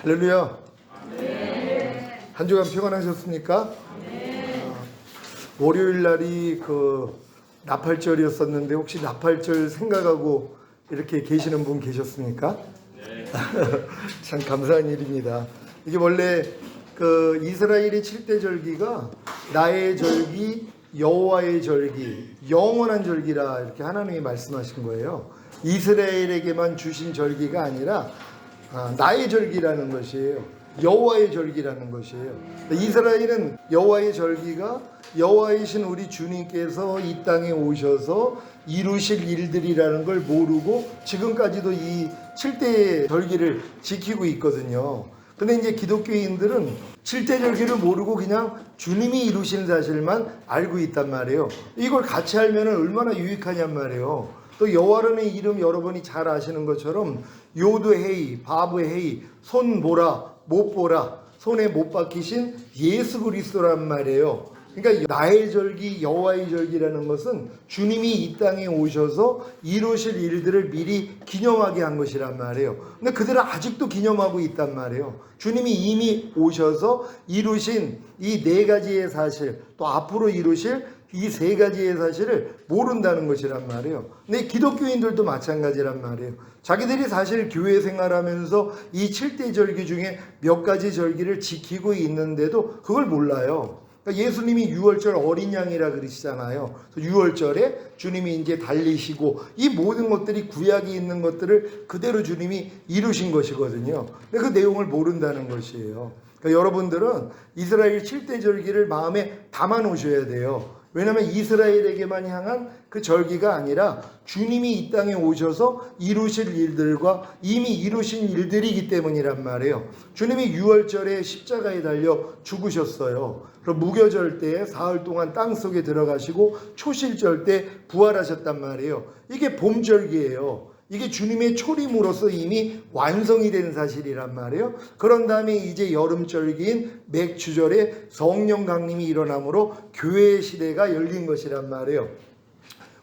할렐루야. 한 주간 평안하셨습니까? 월요일 날이 나팔절이었었는데 혹시 나팔절 생각하고 이렇게 계시는 분 계셨습니까? 참 감사한 일입니다. 이게 원래 이스라엘의 7대 절기가 나의 절기, 여호와의 절기, 영원한 절기라 이렇게 하나님이 말씀하신 거예요. 이스라엘에게만 주신 절기가 아니라 나의 절기라는 것이에요. 여호와의 절기라는 것이에요. 이스라엘은 여호와의 절기가 여호와이신 우리 주님께서 이 땅에 오셔서 이루실 일들이라는 걸 모르고 지금까지도 이 7대 절기를 지키고 있거든요. 근데 이제 기독교인들은 7대 절기를 모르고 그냥 주님이 이루신 사실만 알고 있단 말이에요. 이걸 같이 알면 얼마나 유익하냔 말이에요. 또 여호와라는 이름 여러분이 잘 아시는 것처럼 요드헤이, 바브헤이, 손 보라, 못 보라, 손에 못 박히신 예수 그리스도란 말이에요. 그러니까 나의 절기, 여호와의 절기라는 것은 주님이 이 땅에 오셔서 이루실 일들을 미리 기념하게 한 것이란 말이에요. 근데 그들은 아직도 기념하고 있단 말이에요. 주님이 이미 오셔서 이루신 이 네 가지의 사실, 또 앞으로 이루실 이 세 가지의 사실을 모른다는 것이란 말이에요. 근데 기독교인들도 마찬가지란 말이에요. 자기들이 사실 교회 생활하면서 이 7대 절기 중에 몇 가지 절기를 지키고 있는데도 그걸 몰라요. 그러니까 예수님이 유월절 어린 양이라 그러시잖아요. 유월절에 주님이 이제 달리시고 이 모든 것들이 구약이 있는 것들을 그대로 주님이 이루신 것이거든요. 근데 그 내용을 모른다는 것이에요. 그러니까 여러분들은 이스라엘 7대 절기를 마음에 담아 놓으셔야 돼요. 왜냐하면 이스라엘에게만 향한 그 절기가 아니라 주님이 이 땅에 오셔서 이루실 일들과 이미 이루신 일들이기 때문이란 말이에요. 주님이 유월절에 십자가에 달려 죽으셨어요. 그럼 무교절 때 사흘 동안 땅속에 들어가시고 초실절 때 부활하셨단 말이에요. 이게 봄절기예요. 이게 주님의 초림으로서 이미 완성이 된 사실이란 말이에요. 그런 다음에 이제 여름절기인 맥주절에 성령 강림이 일어나므로 교회의 시대가 열린 것이란 말이에요.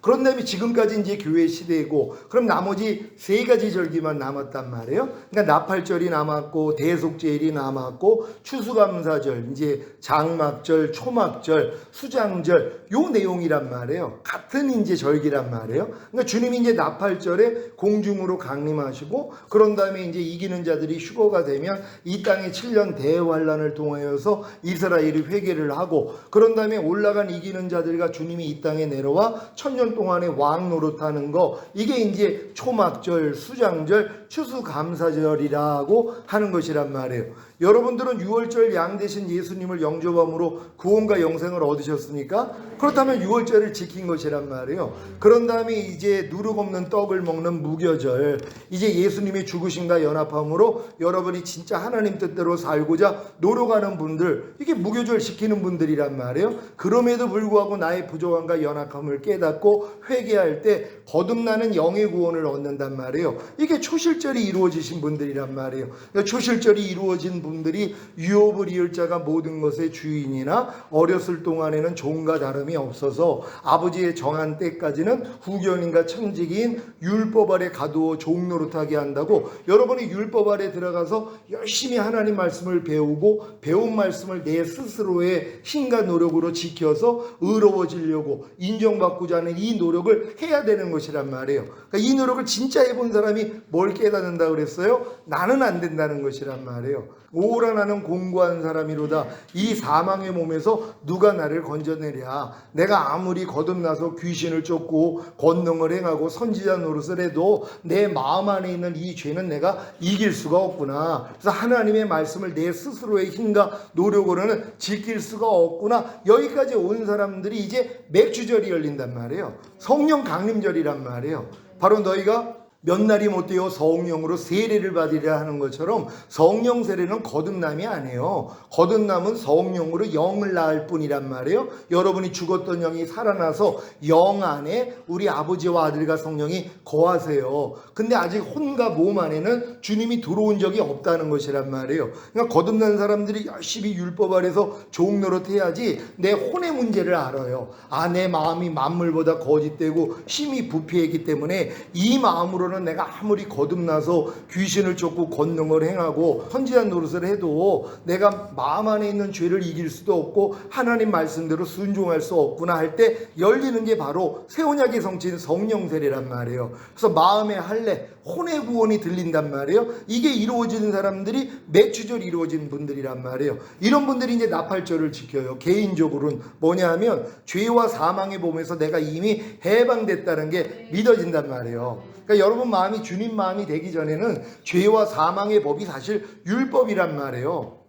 그런 다음에 지금까지 이제 교회 시대이고, 그럼 나머지 세 가지 절기만 남았단 말이에요. 그러니까 나팔절이 남았고, 대속제일이 남았고, 추수감사절, 이제 장막절, 초막절, 수장절, 요 내용이란 말이에요. 같은 이제 절기란 말이에요. 그러니까 주님이 이제 나팔절에 공중으로 강림하시고, 그런 다음에 이제 이기는 자들이 휴거가 되면 이 땅에 7년 대환란을 통하여서 이스라엘이 회개를 하고, 그런 다음에 올라간 이기는 자들과 주님이 이 땅에 내려와 천년 동안에 왕 노릇하는 거, 이게 이제 초막절, 수장절, 추수감사절이라고 하는 것이란 말이에요. 여러분들은 유월절 양 되신 예수님을 영접함으로 구원과 영생을 얻으셨습니까? 그렇다면 유월절을 지킨 것이란 말이에요. 그런 다음에 이제 누룩 없는 떡을 먹는 무교절, 이제 예수님의 죽으심과 연합함으로 여러분이 진짜 하나님 뜻대로 살고자 노력하는 분들, 이게 무교절 지키는 분들이란 말이에요. 그럼에도 불구하고 나의 부족함과 연약함을 깨닫고 회개할 때 거듭나는 영의 구원을 얻는단 말이에요. 이게 초실절이 이루어지신 분들이란 말이에요. 그러니까 초실절이 이루어진 분들이 유업을 이을 자가 모든 것의 주인이나 어렸을 동안에는 종과 다름이 없어서 아버지의 정한 때까지는 후견인과 청지기인 율법 아래 가두어 종 노릇하게 한다고, 여러분이 율법 아래 들어가서 열심히 하나님 말씀을 배우고 배운 말씀을 내 스스로의 힘과 노력으로 지켜서 의로워지려고 인정받고자 하는 이 노력을 해야 되는 것이란 말이에요. 그러니까 이 노력을 진짜 해본 사람이 뭘 깨닫는다 그랬어요? 나는 안 된다는 것이란 말이에요. 오라 나는 공고한 사람이로다. 이 사망의 몸에서 누가 나를 건져내랴. 내가 아무리 거듭나서 귀신을 쫓고 권능을 행하고 선지자 노릇을 해도 내 마음 안에 있는 이 죄는 내가 이길 수가 없구나. 그래서 하나님의 말씀을 내 스스로의 힘과 노력으로는 지킬 수가 없구나. 여기까지 온 사람들이 이제 맥주절이 열린단 말이에요. 성령 강림절이란 말이에요. 바로 너희가 몇 날이 못되어 성령으로 세례를 받으려 하는 것처럼 성령 세례는 거듭남이 아니에요. 거듭남은 성령으로 영을 낳을 뿐이란 말이에요. 여러분이 죽었던 영이 살아나서 영 안에 우리 아버지와 아들과 성령이 거하세요. 근데 아직 혼과 몸 안에는 주님이 들어온 적이 없다는 것이란 말이에요. 그러니까 거듭난 사람들이 열심히 율법 아래서 종 노릇해야지 내 혼의 문제를 알아요. 내 마음이 만물보다 거짓되고 힘이 부패했기 때문에 이 마음으로는 마음으로는 내가 아무리 거듭나서 귀신을 쫓고 권능을 행하고 선지자 노릇을 해도 내가 마음 안에 있는 죄를 이길 수도 없고 하나님 말씀대로 순종할 수 없구나 할 때 열리는 게 바로 새 언약의 성취인 성령 세례란 말이에요. 그래서 마음의 할례, 혼의 구원이 들린단 말이에요. 이게 이루어지는 사람들이 매주절 이루어진 분들이란 말이에요. 이런 분들이 이제 나팔절을 지켜요. 개인적으로는 뭐냐 하면 죄와 사망의 몸에서 내가 이미 해방됐다는 게 믿어진단 말이에요. 그러니까 여러분 마음이 주님 마음이 되기 전에는 죄와 사망의 법이 사실 율법이란 말이에요.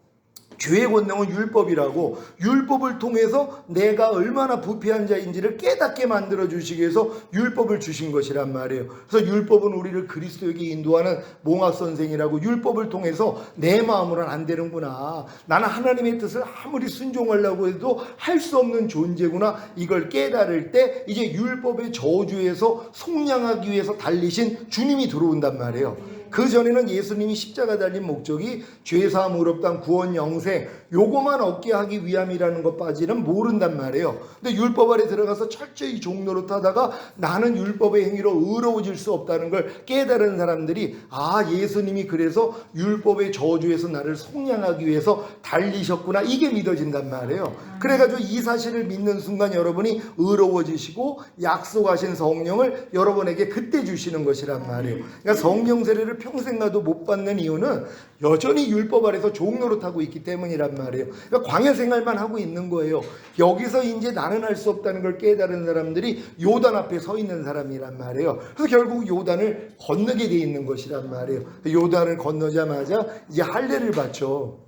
죄의 권능은 율법이라고, 율법을 통해서 내가 얼마나 부패한 자인지를 깨닫게 만들어 주시기 위해서 율법을 주신 것이란 말이에요. 그래서 율법은 우리를 그리스도에게 인도하는 몽합선생이라고, 율법을 통해서 내 마음으로는 안 되는구나, 나는 하나님의 뜻을 아무리 순종하려고 해도 할 수 없는 존재구나, 이걸 깨달을 때 이제 율법의 저주에서 속량하기 위해서 달리신 주님이 들어온단 말이에요. 그 전에는 예수님이 십자가 달린 목적이 죄사함 의롭다함 구원 영생 요거만 얻게 하기 위함이라는 것까지는 모른단 말이에요. 근데 율법 아래 들어가서 철저히 종노릇 하다가 나는 율법의 행위로 의로워질 수 없다는 걸 깨달은 사람들이, 아, 예수님이 그래서 율법의 저주에서 나를 속량하기 위해서 달리셨구나, 이게 믿어진단 말이에요. 그래가지고 이 사실을 믿는 순간 여러분이 의로워지시고 약속하신 성령을 여러분에게 그때 주시는 것이란 말이에요. 그러니까 성령 세례를 평생 가도 못 받는 이유는 여전히 율법 아래서 종노릇하고 있기 때문이란 말이에요. 그러니까 광야 생활만 하고 있는 거예요. 여기서 이제 나는 할 수 없다는 걸 깨달은 사람들이 요단 앞에 서 있는 사람이란 말이에요. 그래서 결국 요단을 건너게 돼 있는 것이란 말이에요. 요단을 건너자마자 이제 할례를 받죠.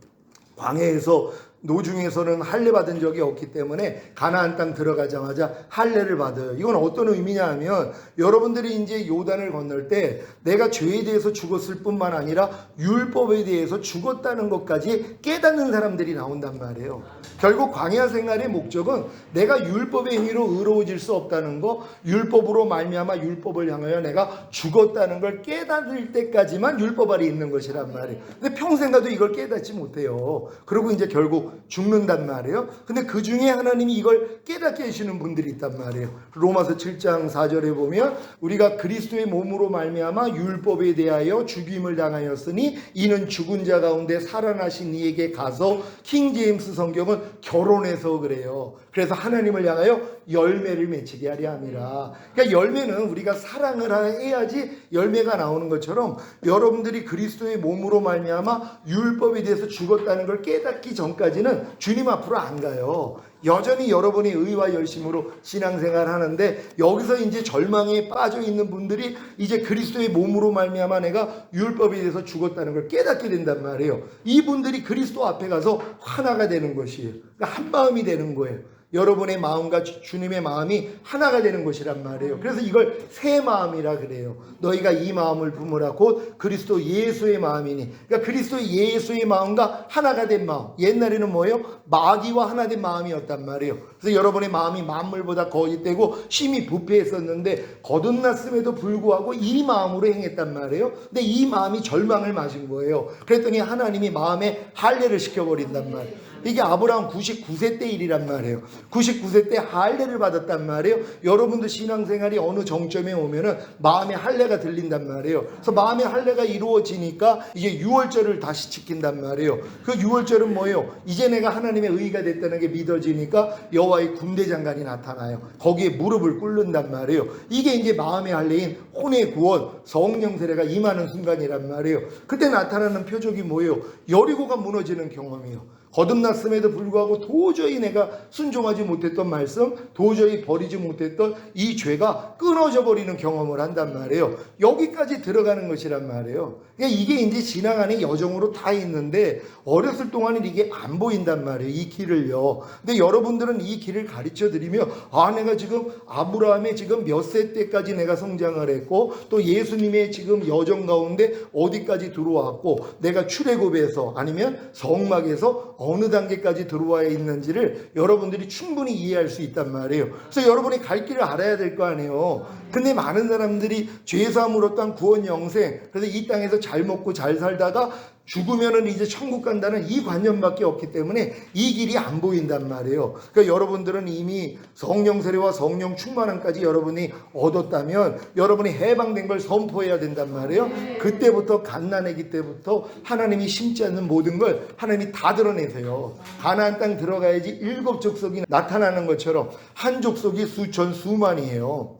광야에서 노중에서는 할례 받은 적이 없기 때문에 가나안 땅 들어가자마자 할례를 받아요. 이건 어떤 의미냐 하면, 여러분들이 이제 요단을 건널 때 내가 죄에 대해서 죽었을 뿐만 아니라 율법에 대해서 죽었다는 것까지 깨닫는 사람들이 나온단 말이에요. 결국 광야 생활의 목적은 내가 율법의 행위로 의로워질 수 없다는 거, 율법으로 말미암아 율법을 향하여 내가 죽었다는 걸 깨닫을 때까지만 율법 아래 있는 것이란 말이에요. 근데 평생 가도 이걸 깨닫지 못해요. 그리고 이제 결국 죽는단 말이에요. 근데 그 중에 하나님이 이걸 깨닫게 해주시는 분들이 있단 말이에요. 로마서 7장 4절에 보면, 우리가 그리스도의 몸으로 말미암아 율법에 대하여 죽임을 당하였으니 이는 죽은 자 가운데 살아나신 이에게 가서, 킹 제임스 성경은 결혼해서 그래요. 그래서 하나님을 향하여 열매를 맺히게 하려 함이라. 그러니까 열매는 우리가 사랑을 해야지 열매가 나오는 것처럼, 여러분들이 그리스도의 몸으로 말미암아 율법에 대해서 죽었다는 걸 깨닫기 전까지는 주님 앞으로 안 가요. 여전히 여러분이 의와 열심으로 신앙생활 하는데, 여기서 이제 절망에 빠져 있는 분들이 이제 그리스도의 몸으로 말미암아 내가 율법에 대해서 죽었다는 걸 깨닫게 된단 말이에요. 이분들이 그리스도 앞에 가서 하나가 되는 것이에요. 그러니까 한 마음이 되는 거예요. 여러분의 마음과 주님의 마음이 하나가 되는 것이란 말이에요. 그래서 이걸 새 마음이라 그래요. 너희가 이 마음을 품으라 곧 그리스도 예수의 마음이니. 그러니까 그리스도 예수의 마음과 하나가 된 마음. 옛날에는 뭐예요? 마귀와 하나 된 마음이었단 말이에요. 그래서 여러분의 마음이 만물보다 거짓되고 심히 부패했었는데 거듭났음에도 불구하고 이 마음으로 행했단 말이에요. 근데 이 마음이 절망을 마신 거예요. 그랬더니 하나님이 마음에 할례를 시켜버린단 말이에요. 이게 아브라함 99세 때 일이란 말이에요. 99세 때 할례를 받았단 말이에요. 여러분도 신앙생활이 어느 정점에 오면은 마음의 할례가 들린단 말이에요. 그래서 마음의 할례가 이루어지니까 이제 유월절을 다시 지킨단 말이에요. 그 유월절은 뭐예요? 이제 내가 하나님의 의가 됐다는 게 믿어지니까 여호와의 군대 장관이 나타나요. 거기에 무릎을 꿇는단 말이에요. 이게 이제 마음의 할례인 혼의 구원, 성령 세례가 임하는 순간이란 말이에요. 그때 나타나는 표적이 뭐예요? 여리고가 무너지는 경험이에요. 거듭났음에도 불구하고 도저히 내가 순종하지 못했던 말씀, 도저히 버리지 못했던 이 죄가 끊어져 버리는 경험을 한단 말이에요. 여기까지 들어가는 것이란 말이에요. 그러니까 이게 이제 지나가는 여정으로 다 있는데 어렸을 동안은 이게 안 보인단 말이에요. 이 길을요. 근데 여러분들은 이 길을 가르쳐 드리며, 아, 내가 지금 아브라함의 지금 몇 세 때까지 내가 성장을 했고, 또 예수님의 지금 여정 가운데 어디까지 들어왔고, 내가 출애굽에서 아니면 성막에서 어느 단계까지 들어와 있는지를 여러분들이 충분히 이해할 수 있단 말이에요. 그래서 여러분이 갈 길을 알아야 될 거 아니에요. 근데 많은 사람들이 죄사함으로 딴 구원 영생, 그래서 이 땅에서 잘 먹고 잘 살다가 죽으면은 이제 천국 간다는 이 관념밖에 없기 때문에 이 길이 안 보인단 말이에요. 그러니까 여러분들은 이미 성령 세례와 성령 충만함까지 여러분이 얻었다면 여러분이 해방된 걸 선포해야 된단 말이에요. 그때부터 갓난아기 때부터 하나님이 심지 않는 모든 걸 하나님이 다 드러내세요. 가나안 땅 들어가야지 7 족속이 나타나는 것처럼 한 족속이 수천 수만이에요.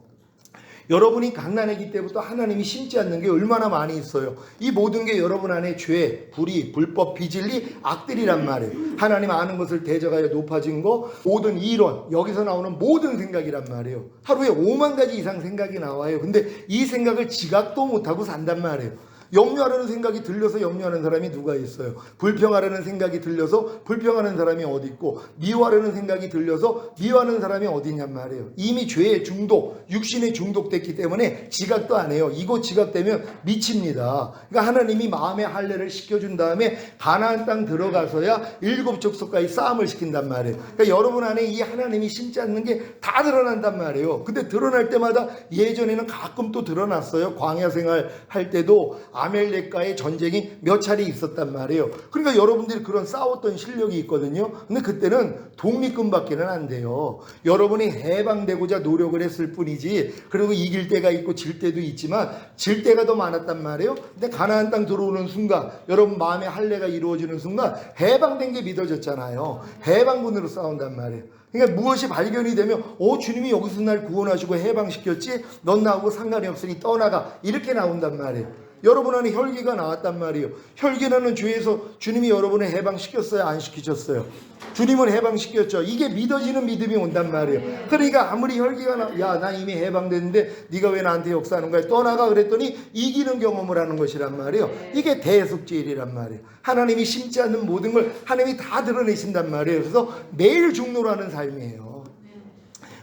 여러분이 갓난아기 때부터 하나님이 심지 않는 게 얼마나 많이 있어요. 이 모든 게 여러분 안에 죄, 불의, 불법, 비진리, 악들이란 말이에요. 하나님 아는 것을 대적하여 높아진 거, 모든 이론, 여기서 나오는 모든 생각이란 말이에요. 하루에 5만 가지 이상 생각이 나와요. 근데 이 생각을 지각도 못하고 산단 말이에요. 염려하려는 생각이 들려서 염려하는 사람이 누가 있어요? 불평하려는 생각이 들려서 불평하는 사람이 어디 있고, 미워하려는 생각이 들려서 미워하는 사람이 어디 있냔 말이에요. 이미 죄의 중독, 육신에 중독됐기 때문에 지각도 안 해요. 이거 지각되면 미칩니다. 그러니까 하나님이 마음의 할례를 시켜준 다음에 가나안 땅 들어가서야 7 족속까지 싸움을 시킨단 말이에요. 그러니까 여러분 안에 이 하나님이 심지 않는 게 다 드러난단 말이에요. 근데 드러날 때마다 예전에는 가끔 또 드러났어요. 광야 생활 할 때도 아멜렉과의 전쟁이 몇 차례 있었단 말이에요. 그러니까 여러분들이 그런 싸웠던 실력이 있거든요. 근데 그때는 독립군밖에는 안 돼요. 여러분이 해방되고자 노력을 했을 뿐이지, 그리고 이길 때가 있고 질 때도 있지만 질 때가 더 많았단 말이에요. 근데 가나안 땅 들어오는 순간, 여러분 마음의 할례가 이루어지는 순간 해방된 게 믿어졌잖아요. 해방군으로 싸운단 말이에요. 그러니까 무엇이 발견이 되면 주님이 여기서 날 구원하시고 해방시켰지, 넌 나하고 상관이 없으니 떠나가, 이렇게 나온단 말이에요. 여러분 안에 혈기가 나왔단 말이에요. 혈기라는 죄에서 주님이 여러분을 해방시켰어요? 안 시키셨어요? 주님을 해방시켰죠. 이게 믿어지는 믿음이 온단 말이에요. 그러니까 아무리 혈기가 야, 나 이미 해방됐는데 네가 왜 나한테 역사하는 거야? 떠나가 그랬더니 이기는 경험을 하는 것이란 말이에요. 이게 대속죄일이란 말이에요. 하나님이 심지 않는 모든 걸 하나님이 다 드러내신단 말이에요. 그래서 매일 중노라는 삶이에요.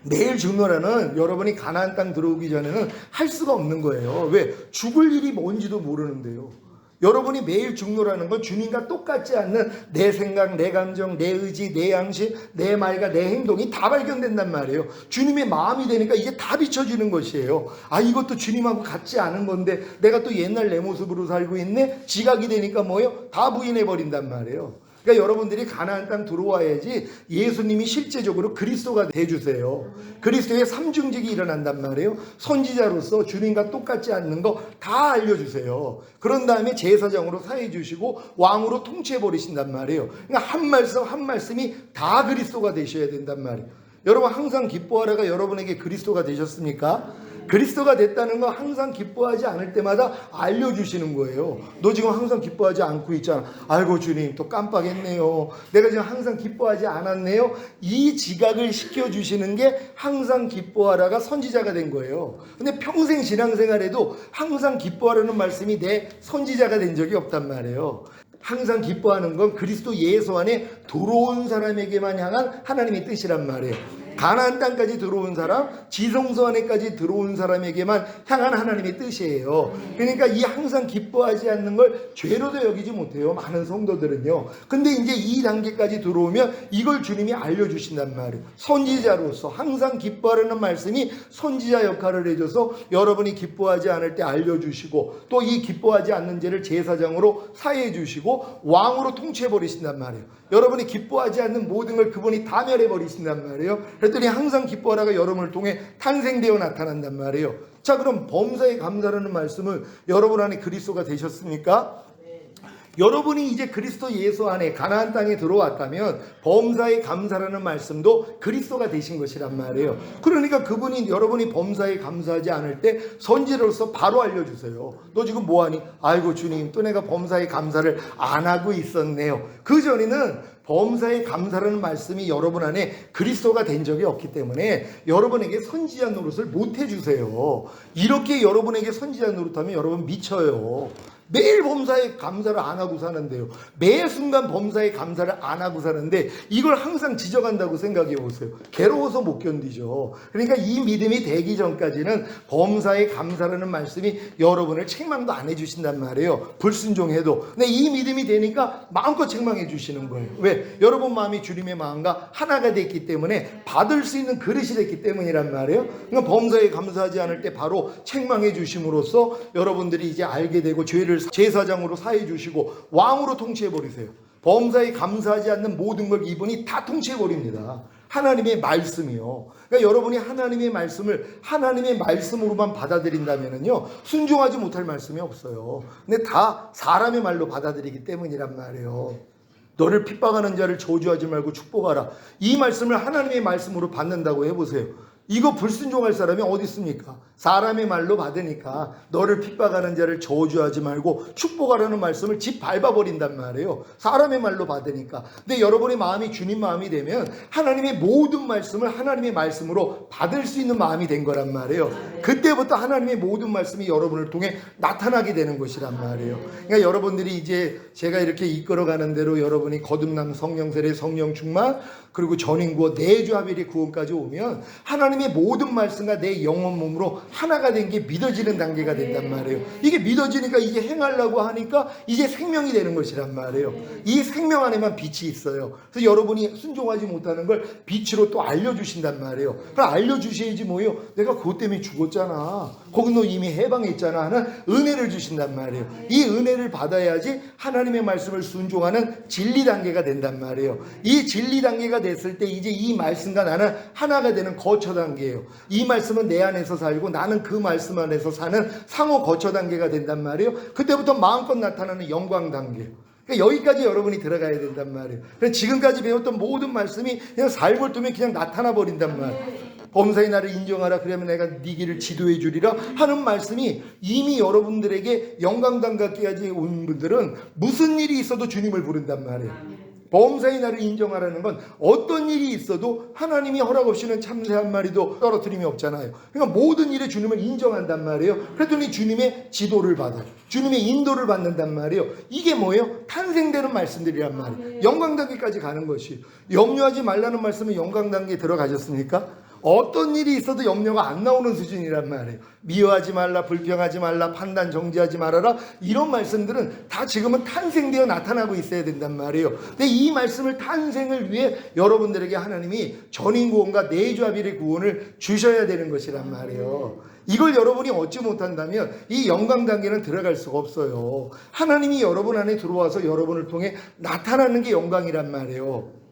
매일 중노라는, 여러분이 가나안 땅 들어오기 전에는 할 수가 없는 거예요. 왜? 죽을 일이 뭔지도 모르는데요. 여러분이 매일 중노라는 건 주님과 똑같지 않는 내 생각, 내 감정, 내 의지, 내 양심, 내 말과 내 행동이 다 발견된단 말이에요. 주님의 마음이 되니까 이게 다 비춰지는 것이에요. 아, 이것도 주님하고 같지 않은 건데 내가 또 옛날 내 모습으로 살고 있네? 지각이 되니까 뭐예요? 다 부인해버린단 말이에요. 그러니까 여러분들이 가나안 땅 들어와야지 예수님이 실제적으로 그리스도가 돼주세요. 그리스도의 삼중직이 일어난단 말이에요. 선지자로서 주님과 똑같지 않는 거 다 알려주세요. 그런 다음에 제사장으로 사해주시고 왕으로 통치해버리신단 말이에요. 그러니까 한 말씀 한 말씀이 다 그리스도가 되셔야 된단 말이에요. 여러분 항상 기뻐하라가 여러분에게 그리스도가 되셨습니까? 그리스도가 됐다는 거 항상 기뻐하지 않을 때마다 알려주시는 거예요. 너 지금 항상 기뻐하지 않고 있잖아. 아이고 주님 또 깜빡했네요. 내가 지금 항상 기뻐하지 않았네요. 이 지각을 시켜주시는 게 항상 기뻐하라가 선지자가 된 거예요. 근데 평생 신앙생활에도 항상 기뻐하라는 말씀이 내 선지자가 된 적이 없단 말이에요. 항상 기뻐하는 건 그리스도 예수 안에 들어온 사람에게만 향한 하나님의 뜻이란 말이에요. 가나안 땅까지 들어온 사람, 지성소 안에까지 들어온 사람에게만 향한 하나님의 뜻이에요. 그러니까 이 항상 기뻐하지 않는 걸 죄로도 여기지 못해요. 많은 성도들은요. 근데 이제 이 단계까지 들어오면 이걸 주님이 알려주신단 말이에요. 선지자로서 항상 기뻐하라는 말씀이 선지자 역할을 해줘서 여러분이 기뻐하지 않을 때 알려주시고, 또 이 기뻐하지 않는 죄를 제사장으로 사해해 주시고 왕으로 통치해버리신단 말이에요. 여러분이 기뻐하지 않는 모든 걸 그분이 다 멸해버리신단 말이에요. 그랬더니 항상 기뻐하라가 여러분을 통해 탄생되어 나타난단 말이에요. 자, 그럼 범사에 감사라는 말씀은 여러분 안에 그리스도가 되셨습니까? 여러분이 이제 그리스도 예수 안에 가나안 땅에 들어왔다면 범사에 감사라는 말씀도 그리스도가 되신 것이란 말이에요. 그러니까 그분이 여러분이 범사에 감사하지 않을 때 선지자로서 바로 알려주세요. 너 지금 뭐하니? 아이고 주님, 또 내가 범사에 감사를 안 하고 있었네요. 그 전에는 범사에 감사라는 말씀이 여러분 안에 그리스도가 된 적이 없기 때문에 여러분에게 선지자 노릇을 못 해주세요. 이렇게 여러분에게 선지자 노릇하면 여러분 미쳐요. 매일 범사에 감사를 안 하고 사는데요. 매 순간 범사에 감사를 안 하고 사는데 이걸 항상 지적한다고 생각해 보세요. 괴로워서 못 견디죠. 그러니까 이 믿음이 되기 전까지는 범사에 감사라는 말씀이 여러분을 책망도 안 해주신단 말이에요. 불순종해도. 근데 이 믿음이 되니까 마음껏 책망해 주시는 거예요. 왜? 여러분 마음이 주님의 마음과 하나가 됐기 때문에 받을 수 있는 그릇이 됐기 때문이란 말이에요. 그러니까 범사에 감사하지 않을 때 바로 책망해 주심으로써 여러분들이 이제 알게 되고 죄를 제사장으로 사해 주시고 왕으로 통치해 버리세요. 범사에 감사하지 않는 모든 걸 이분이 다 통치해 버립니다. 하나님의 말씀이요. 그러니까 여러분이 하나님의 말씀을 하나님의 말씀으로만 받아들인다면은요, 순종하지 못할 말씀이 없어요. 근데 다 사람의 말로 받아들이기 때문이란 말이에요. 너를 핍박하는 자를 저주하지 말고 축복하라. 이 말씀을 하나님의 말씀으로 받는다고 해보세요. 이거 불순종할 사람이 어디 있습니까? 사람의 말로 받으니까 너를 핍박하는 자를 저주하지 말고 축복하라는 말씀을 집 밟아버린단 말이에요. 사람의 말로 받으니까. 근데 여러분의 마음이 주님 마음이 되면 하나님의 모든 말씀을 하나님의 말씀으로 받을 수 있는 마음이 된 거란 말이에요. 그때부터 하나님의 모든 말씀이 여러분을 통해 나타나게 되는 것이란 말이에요. 그러니까 여러분들이 이제 제가 이렇게 이끌어가는 대로 여러분이 거듭남 성령 세례 성령 충만 그리고 전인구원 내주합일의 구원까지 오면 하나님의 모든 말씀과 내 영혼 몸으로 하나가 된 게 믿어지는 단계가 된단 말이에요. 이게 믿어지니까 이게 행하려고 하니까 이제 생명이 되는 것이란 말이에요. 이 생명 안에만 빛이 있어요. 그래서 여러분이 순종하지 못하는 걸 빛으로 또 알려주신단 말이에요. 그럼 알려주셔야지 뭐예요? 내가 그것 때문에 죽었잖아. 거기 너 이미 해방했잖아 하는 은혜를 주신단 말이에요. 이 은혜를 받아야지 하나님의 말씀을 순종하는 진리 단계가 된단 말이에요. 이 진리 단계가 됐을 때 이제 이 말씀과 나는 하나가 되는 거처 단계예요. 이 말씀은 내 안에서 살고 나는 그 말씀 안에서 사는 상호 거처 단계가 된단 말이에요. 그때부터 마음껏 나타나는 영광 단계예요. 그러니까 여기까지 여러분이 들어가야 된단 말이에요. 그래서 지금까지 배웠던 모든 말씀이 그냥 삶을 통해 그냥 나타나 버린단 말이에요. 범사의 나를 인정하라. 그러면 내가 네 길을 지도해 주리라 하는 말씀이 이미 여러분들에게 영광 단계까지 온 분들은 무슨 일이 있어도 주님을 부른단 말이에요. 범사의 나를 인정하라는 건 어떤 일이 있어도 하나님이 허락 없이는 참새 한 마리도 떨어뜨림이 없잖아요. 그러니까 모든 일에 주님을 인정한단 말이에요. 그랬더니 주님의 지도를 받아요. 주님의 인도를 받는단 말이에요. 이게 뭐예요? 탄생되는 말씀들이란 말이에요. 영광 단계까지 가는 것이. 염려하지 말라는 말씀은 영광 단계에 들어가셨습니까? 어떤 일이 있어도 염려가 안 나오는 수준이란 말이에요. 미워하지 말라, 불평하지 말라, 판단 정지하지 말아라. 이런 말씀들은 다 지금은 탄생되어 나타나고 있어야 된단 말이에요. 근데 이 말씀을 탄생을 위해 여러분들에게 하나님이 전인구원과 내주합일의 구원을 주셔야 되는 것이란 말이에요. 이걸 여러분이 얻지 못한다면 이 영광 단계는 들어갈 수가 없어요. 하나님이 여러분 안에 들어와서 여러분을 통해 나타나는 게 영광이란 말이에요.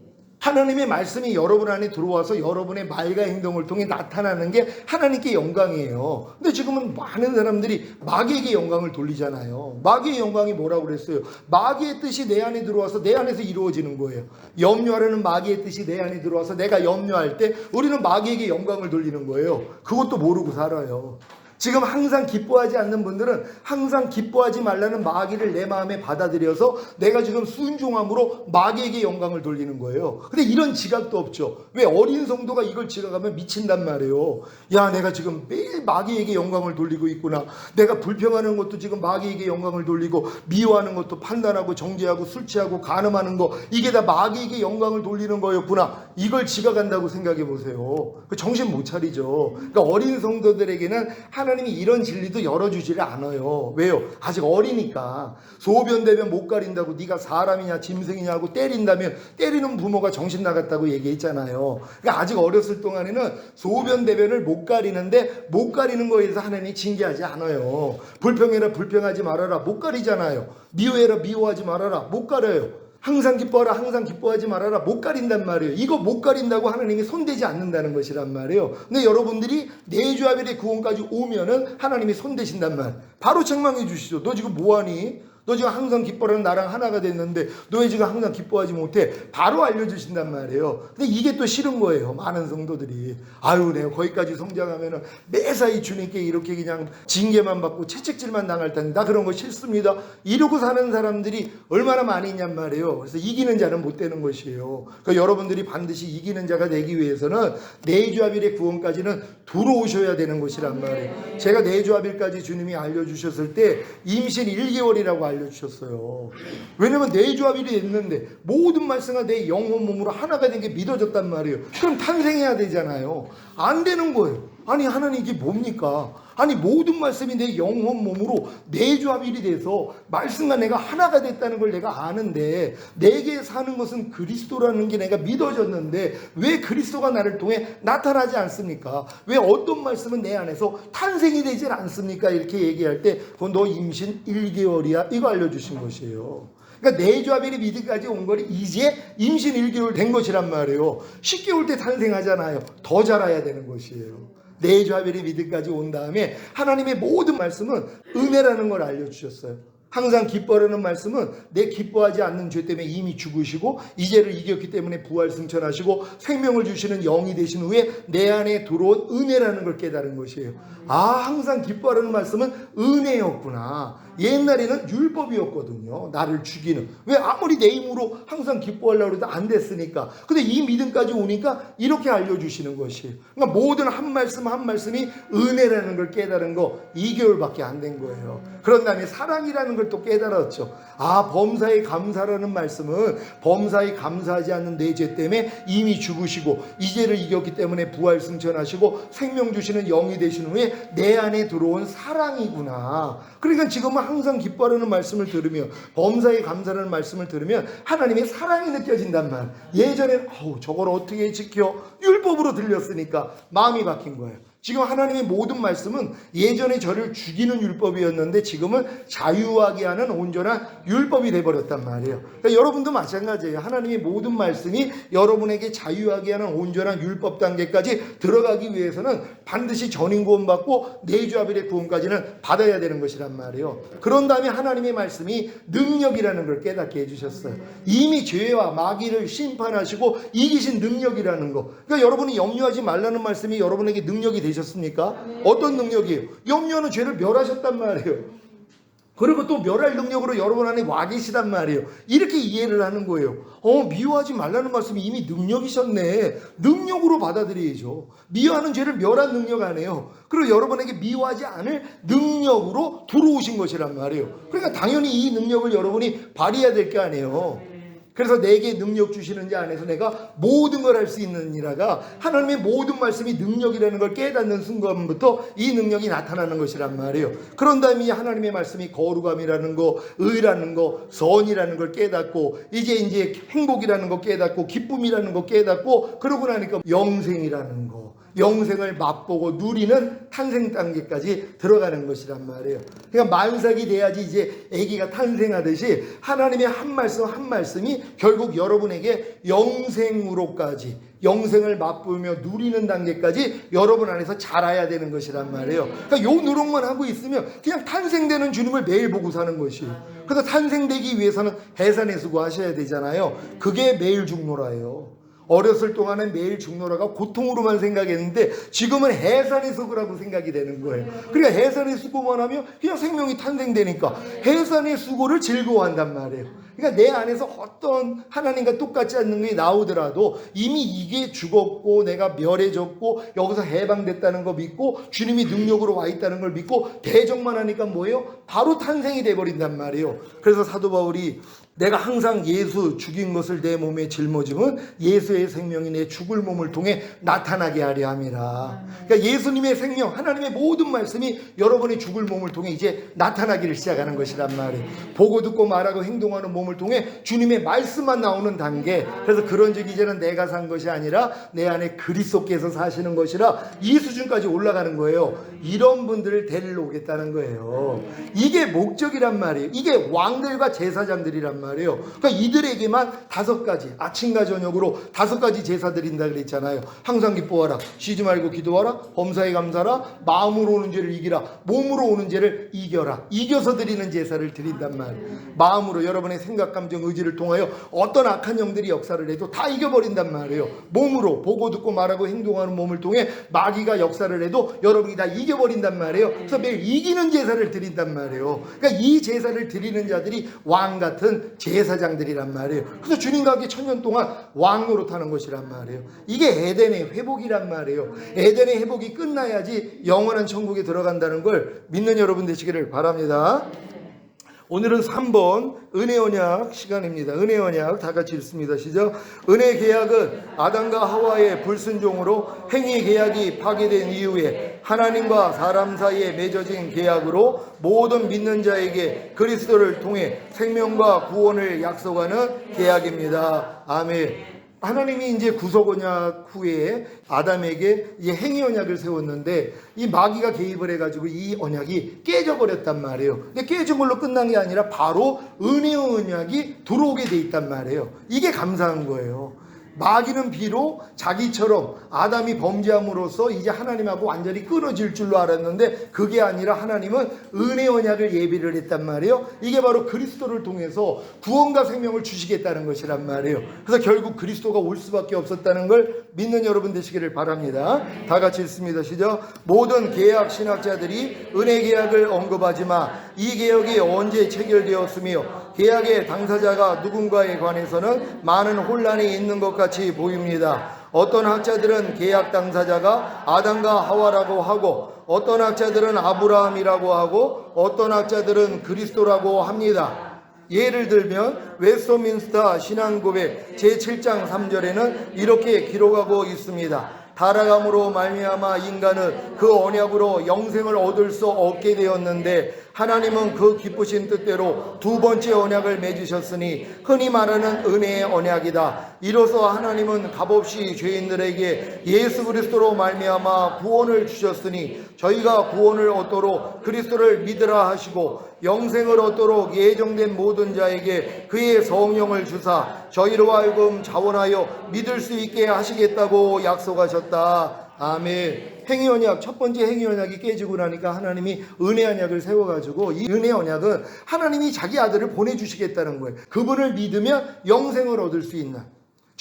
하나님의 말씀이 여러분 안에 들어와서 여러분의 말과 행동을 통해 나타나는 게 하나님께 영광이에요. 근데 지금은 많은 사람들이 마귀에게 영광을 돌리잖아요. 마귀의 영광이 뭐라고 그랬어요? 마귀의 뜻이 내 안에 들어와서 내 안에서 이루어지는 거예요. 염려하려는 마귀의 뜻이 내 안에 들어와서 내가 염려할 때 우리는 마귀에게 영광을 돌리는 거예요. 그것도 모르고 살아요. 지금 항상 기뻐하지 않는 분들은 항상 기뻐하지 말라는 마귀를 내 마음에 받아들여서 내가 지금 순종함으로 마귀에게 영광을 돌리는 거예요. 근데 이런 지각도 없죠. 왜? 어린 성도가 이걸 지각하면 미친단 말이에요. 야, 내가 지금 매일 마귀에게 영광을 돌리고 있구나. 내가 불평하는 것도 지금 마귀에게 영광을 돌리고 미워하는 것도 판단하고 정죄하고 술 취하고 간음하는 거 이게 다 마귀에게 영광을 돌리는 거였구나. 이걸 지각한다고 생각해 보세요. 정신 못 차리죠. 그러니까 어린 성도들에게는 하나님이 이런 진리도 열어주지를 않아요. 왜요? 아직 어리니까. 소변대변 못 가린다고 네가 사람이냐 짐승이냐 하고 때린다면 때리는 부모가 정신 나갔다고 얘기했잖아요. 그러니까 아직 어렸을 동안에는 소변대변을 못 가리는데 못 가리는 거에 대해서 하나님이 징계하지 않아요. 불평해라 불평하지 말아라 못 가리잖아요. 미워해라 미워하지 말아라 못 가려요. 항상 기뻐하라 항상 기뻐하지 말아라 못 가린단 말이에요. 이거 못 가린다고 하나님이 손대지 않는다는 것이란 말이에요. 근데 여러분들이 내주합일의 구원까지 오면은 하나님이 손대신단 말. 바로 책망해 주시죠. 너 지금 뭐하니? 너 지금 항상 기뻐하는 나랑 하나가 됐는데 너 왜 지금 항상 기뻐하지 못해? 바로 알려주신단 말이에요. 근데 이게 또 싫은 거예요. 많은 성도들이. 아유 내가 거기까지 성장하면은 매사에 주님께 이렇게 그냥 징계만 받고 채찍질만 당할 텐데 나 그런 거 싫습니다. 이러고 사는 사람들이 얼마나 많이 있냔 말이에요. 그래서 이기는 자는 못 되는 것이에요. 그러니까 여러분들이 반드시 이기는 자가 되기 위해서는 내주합일의 구원까지는 들어오셔야 되는 것이란 말이에요. 제가 내주합일까지 주님이 알려주셨을 때 임신 1개월이라고 알려주셨어요. 왜냐면 내주합일이 됐는데 모든 말씀과 내 영혼 몸으로 하나가 된 게 믿어졌단 말이에요. 그럼 탄생해야 되잖아요. 안 되는 거예요. 아니 하나님 이게 뭡니까? 아니 모든 말씀이 내 영혼 몸으로 내조합일이 돼서 말씀과 내가 하나가 됐다는 걸 내가 아는데 내게 사는 것은 그리스도라는 게 내가 믿어졌는데 왜 그리스도가 나를 통해 나타나지 않습니까? 왜 어떤 말씀은 내 안에서 탄생이 되질 않습니까? 이렇게 얘기할 때 그건 너 임신 1개월이야 이거 알려주신 것이에요. 그러니까 내조합일이 믿음까지 온 거는 이제 임신 1개월 된 것이란 말이에요. 10개월 때 탄생하잖아요. 더 자라야 되는 것이에요. 내조합일이 믿음까지 온 다음에 하나님의 모든 말씀은 은혜라는 걸 알려주셨어요. 항상 기뻐하는 말씀은 내 기뻐하지 않는 죄 때문에 이미 죽으시고 이제를 이겼기 때문에 부활 승천하시고 생명을 주시는 영이 되신 후에 내 안에 들어온 은혜라는 걸 깨달은 것이에요. 아, 항상 기뻐하는 말씀은 은혜였구나. 옛날에는 율법이었거든요. 나를 죽이는. 왜 아무리 내 힘으로 항상 기뻐하려고 해도 안 됐으니까. 근데 이 믿음까지 오니까 이렇게 알려주시는 것이에요. 그러니까 모든 한 말씀 한 말씀이 은혜라는 걸 깨달은 거 2개월밖에 안 된 거예요. 그런 다음에 사랑이라는 걸 또 깨달았죠. 아, 범사에 감사라는 말씀은 범사에 감사하지 않는 내 죄 때문에 이미 죽으시고 이제를 이겼기 때문에 부활 승천하시고 생명 주시는 영이 되신 후에 내 안에 들어온 사랑이구나. 그러니까 지금은 항상 기뻐하는 말씀을 들으며 범사에 감사라는 말씀을 들으면 하나님의 사랑이 느껴진단 말. 예전엔 저걸 어떻게 지켜? 율법으로 들렸으니까 마음이 바뀐 거예요. 지금 하나님의 모든 말씀은 예전에 저를 죽이는 율법이었는데 지금은 자유하게 하는 온전한 율법이 돼버렸단 말이에요. 그러니까 여러분도 마찬가지예요. 하나님의 모든 말씀이 여러분에게 자유하게 하는 온전한 율법 단계까지 들어가기 위해서는 반드시 전인 구원 받고 내주합일의 구원까지는 받아야 되는 것이란 말이에요. 그런 다음에 하나님의 말씀이 능력이라는 걸 깨닫게 해주셨어요. 이미 죄와 마귀를 심판하시고 이기신 능력이라는 거. 그러니까 여러분이 염려하지 말라는 말씀이 여러분에게 능력이 되셨습니까? 어떤 능력이에요? 염려는 죄를 멸하셨단 말이에요. 그리고 또 멸할 능력으로 여러분 안에 와 계시단 말이에요. 이렇게 이해를 하는 거예요. 미워하지 말라는 말씀이 이미 능력이셨네. 능력으로 받아들여야죠. 미워하는 죄를 멸한 능력 아니에요. 그리고 여러분에게 미워하지 않을 능력으로 들어오신 것이란 말이에요. 그러니까 당연히 이 능력을 여러분이 발휘해야 될 게 아니에요. 그래서 내게 능력 주시는 자 안에서 내가 모든 걸 할 수 있느니라가 하나님의 모든 말씀이 능력이라는 걸 깨닫는 순간부터 이 능력이 나타나는 것이란 말이에요. 그런 다음에 하나님의 말씀이 거룩함이라는 거, 의라는 거, 선이라는 걸 깨닫고 이제 행복이라는 거 깨닫고 기쁨이라는 거 깨닫고 그러고 나니까 영생이라는 거, 영생을 맛보고 누리는 탄생 단계까지 들어가는 것이란 말이에요. 그러니까 만삭이 돼야지 이제 아기가 탄생하듯이 하나님의 한 말씀 한 말씀이 결국 여러분에게 영생으로까지 영생을 맛보며 누리는 단계까지 여러분 안에서 자라야 되는 것이란 말이에요. 그러니까 요 노력만 하고 있으면 그냥 탄생되는 주님을 매일 보고 사는 것이에요. 그래서 탄생되기 위해서는 해산의 수고하셔야 되잖아요. 그게 매일 죽노라예요. 어렸을 동안은 매일 죽노라가 고통으로만 생각했는데 지금은 해산의 수고라고 생각이 되는 거예요. 그러니까 해산의 수고만 하면 그냥 생명이 탄생되니까 해산의 수고를 즐거워한단 말이에요. 그러니까 내 안에서 어떤 하나님과 똑같지 않는 게 나오더라도 이미 이게 죽었고 내가 멸해졌고 여기서 해방됐다는 거 믿고 주님이 능력으로 와 있다는 걸 믿고 대적만 하니까 뭐예요? 바로 탄생이 돼버린단 말이에요. 그래서 사도 바울이 내가 항상 예수 죽인 것을 내 몸에 짊어지면 예수의 생명이 내 죽을 몸을 통해 나타나게 하려 함이라. 그러니까 예수님의 생명, 하나님의 모든 말씀이 여러분의 죽을 몸을 통해 이제 나타나기를 시작하는 것이란 말이에요. 보고 듣고 말하고 행동하는 몸을 통해 주님의 말씀만 나오는 단계. 그래서 그런즉 이제는 내가 산 것이 아니라 내 안에 그리스도께서 사시는 것이라 이 수준까지 올라가는 거예요. 이런 분들을 데리러 오겠다는 거예요. 이게 목적이란 말이에요. 이게 왕들과 제사장들이란 말이에요. 그러니까 이들에게만 5가지 아침과 저녁으로 5가지 제사 드린다 그랬잖아요. 항상 기뻐하라, 쉬지 말고 기도하라, 범사에 감사하라, 마음으로 오는 죄를 이기라, 몸으로 오는 죄를 이겨라. 이겨서 드리는 제사를 드린단 말이에요. 마음으로 여러분의 생각, 감정, 의지를 통하여 어떤 악한 영들이 역사를 해도 다 이겨버린단 말이에요. 몸으로 보고 듣고 말하고 행동하는 몸을 통해 마귀가 역사를 해도 여러분이 다 이겨버린단 말이에요. 그래서 매일 이기는 제사를 드린단 말이에요. 그러니까 이 제사를 드리는 자들이 왕 같은 제사장들이란 말이에요. 그래서 주님과 함께 1000년 동안 왕 노릇하는 것이란 말이에요. 이게 에덴의 회복이란 말이에요. 에덴의 회복이 끝나야지 영원한 천국에 들어간다는 걸 믿는 여러분 되시기를 바랍니다. 오늘은 3번 은혜 언약 시간입니다. 은혜 언약 다 같이 읽습니다. 시작. 은혜 계약은 아담과 하와의 불순종으로 행위 계약이 파괴된 이후에 하나님과 사람 사이에 맺어진 계약으로 모든 믿는 자에게 그리스도를 통해 생명과 구원을 약속하는 계약입니다. 아멘. 하나님이 이제 구속 언약 후에 아담에게 이 행위 언약을 세웠는데 이 마귀가 개입을 해가지고 이 언약이 깨져버렸단 말이에요. 근데 깨진 걸로 끝난 게 아니라 바로 은혜 언약이 들어오게 돼 있단 말이에요. 이게 감사한 거예요. 마귀는 비록 자기처럼 아담이 범죄함으로써 이제 하나님하고 완전히 끊어질 줄로 알았는데 그게 아니라 하나님은 은혜 언약을 예비를 했단 말이에요. 이게 바로 그리스도를 통해서 구원과 생명을 주시겠다는 것이란 말이에요. 그래서 결국 그리스도가 올 수밖에 없었다는 걸 믿는 여러분 되시기를 바랍니다. 다 같이 읽습니다. 시작. 모든 계약 신학자들이 은혜 계약을 언급하지만 이 계약이 언제 체결되었으며 계약의 당사자가 누군가에 관해서는 많은 혼란이 있는 것 같이 보입니다. 어떤 학자들은 계약 당사자가 아담과 하와라고 하고 어떤 학자들은 아브라함이라고 하고 어떤 학자들은 그리스도라고 합니다. 예를 들면 웨스트민스터 신앙고백 제7장 3절에는 이렇게 기록하고 있습니다. 타락함으로 말미암아 인간은 그 언약으로 영생을 얻을 수 없게 되었는데 하나님은 그 기쁘신 뜻대로 두 번째 언약을 맺으셨으니 흔히 말하는 은혜의 언약이다. 이로써 하나님은 값없이 죄인들에게 예수 그리스도로 말미암아 구원을 주셨으니 저희가 구원을 얻도록 그리스도를 믿으라 하시고 영생을 얻도록 예정된 모든 자에게 그의 성령을 주사 저희로 하여금 자원하여 믿을 수 있게 하시겠다고 약속하셨다. 아멘. 행위 언약, 첫 번째 행위 언약이 깨지고 나니까 하나님이 은혜 언약을 세워가지고 이 은혜 언약은 하나님이 자기 아들을 보내주시겠다는 거예요. 그분을 믿으면 영생을 얻을 수 있는.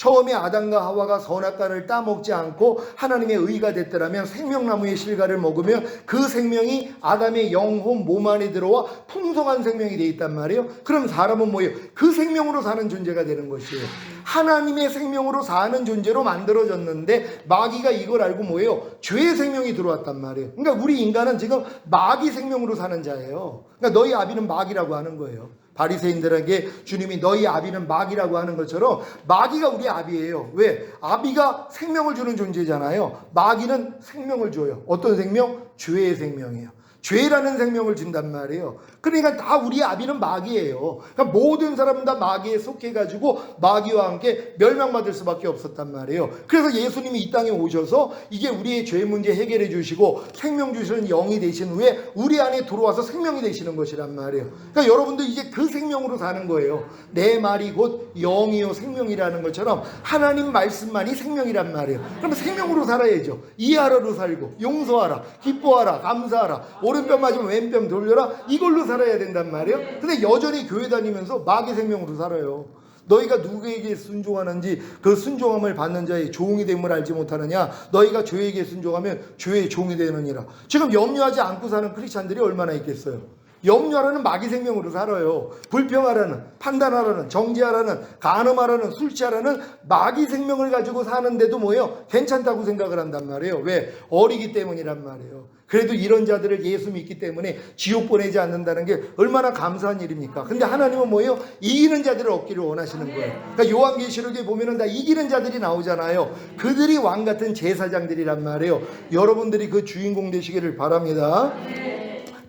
처음에 아담과 하와가 선악과를 따먹지 않고 하나님의 의가 됐더라면 생명나무의 실과를 먹으면 그 생명이 아담의 영혼 몸 안에 들어와 풍성한 생명이 돼 있단 말이에요. 그럼 사람은 뭐예요? 그 생명으로 사는 존재가 되는 것이에요. 하나님의 생명으로 사는 존재로 만들어졌는데 마귀가 이걸 알고 뭐예요? 죄의 생명이 들어왔단 말이에요. 그러니까 우리 인간은 지금 마귀 생명으로 사는 자예요. 그러니까 너희 아비는 마귀라고 하는 거예요. 바리새인들에게 주님이 너희 아비는 마귀라고 하는 것처럼 마귀가 우리 아비예요. 왜? 아비가 생명을 주는 존재잖아요. 마귀는 생명을 줘요. 어떤 생명? 죄의 생명이에요. 죄라는 생명을 준단 말이에요. 그러니까 다 우리 아비는 마귀예요. 그러니까 모든 사람은 다 마귀에 속해가지고 마귀와 함께 멸망받을 수밖에 없었단 말이에요. 그래서 예수님이 이 땅에 오셔서 이게 우리의 죄 문제 해결해 주시고 생명 주시는 영이 되신 후에 우리 안에 들어와서 생명이 되시는 것이란 말이에요. 그러니까 여러분도 이제 그 생명으로 사는 거예요. 내 말이 곧 영이요 생명이라는 것처럼 하나님 말씀만이 생명이란 말이에요. 그럼 생명으로 살아야죠. 이해하라로 살고 용서하라, 기뻐하라, 감사하라, 오른편 맞으면 왼편 돌려라, 이걸로 살아야 된단 말이에요. 근데 여전히 교회 다니면서 마귀 생명으로 살아요. 너희가 누구에게 순종하는지 그 순종함을 받는 자의 종이 됨을 알지 못하느냐. 너희가 죄에게 순종하면 죄의 종이 되느니라. 지금 염려하지 않고 사는 크리스찬들이 얼마나 있겠어요. 염려하라는 마귀 생명으로 살아요. 불평하라는, 판단하라는, 정죄하라는, 간음하라는, 술 취하라는 마귀 생명을 가지고 사는데도 뭐예요? 괜찮다고 생각을 한단 말이에요. 왜? 어리기 때문이란 말이에요. 그래도 이런 자들을 예수 믿기 때문에 지옥 보내지 않는다는 게 얼마나 감사한 일입니까? 근데 하나님은 뭐예요? 이기는 자들을 얻기를 원하시는 거예요. 그러니까 요한계시록에 보면은 다 이기는 자들이 나오잖아요. 그들이 왕 같은 제사장들이란 말이에요. 여러분들이 그 주인공 되시기를 바랍니다.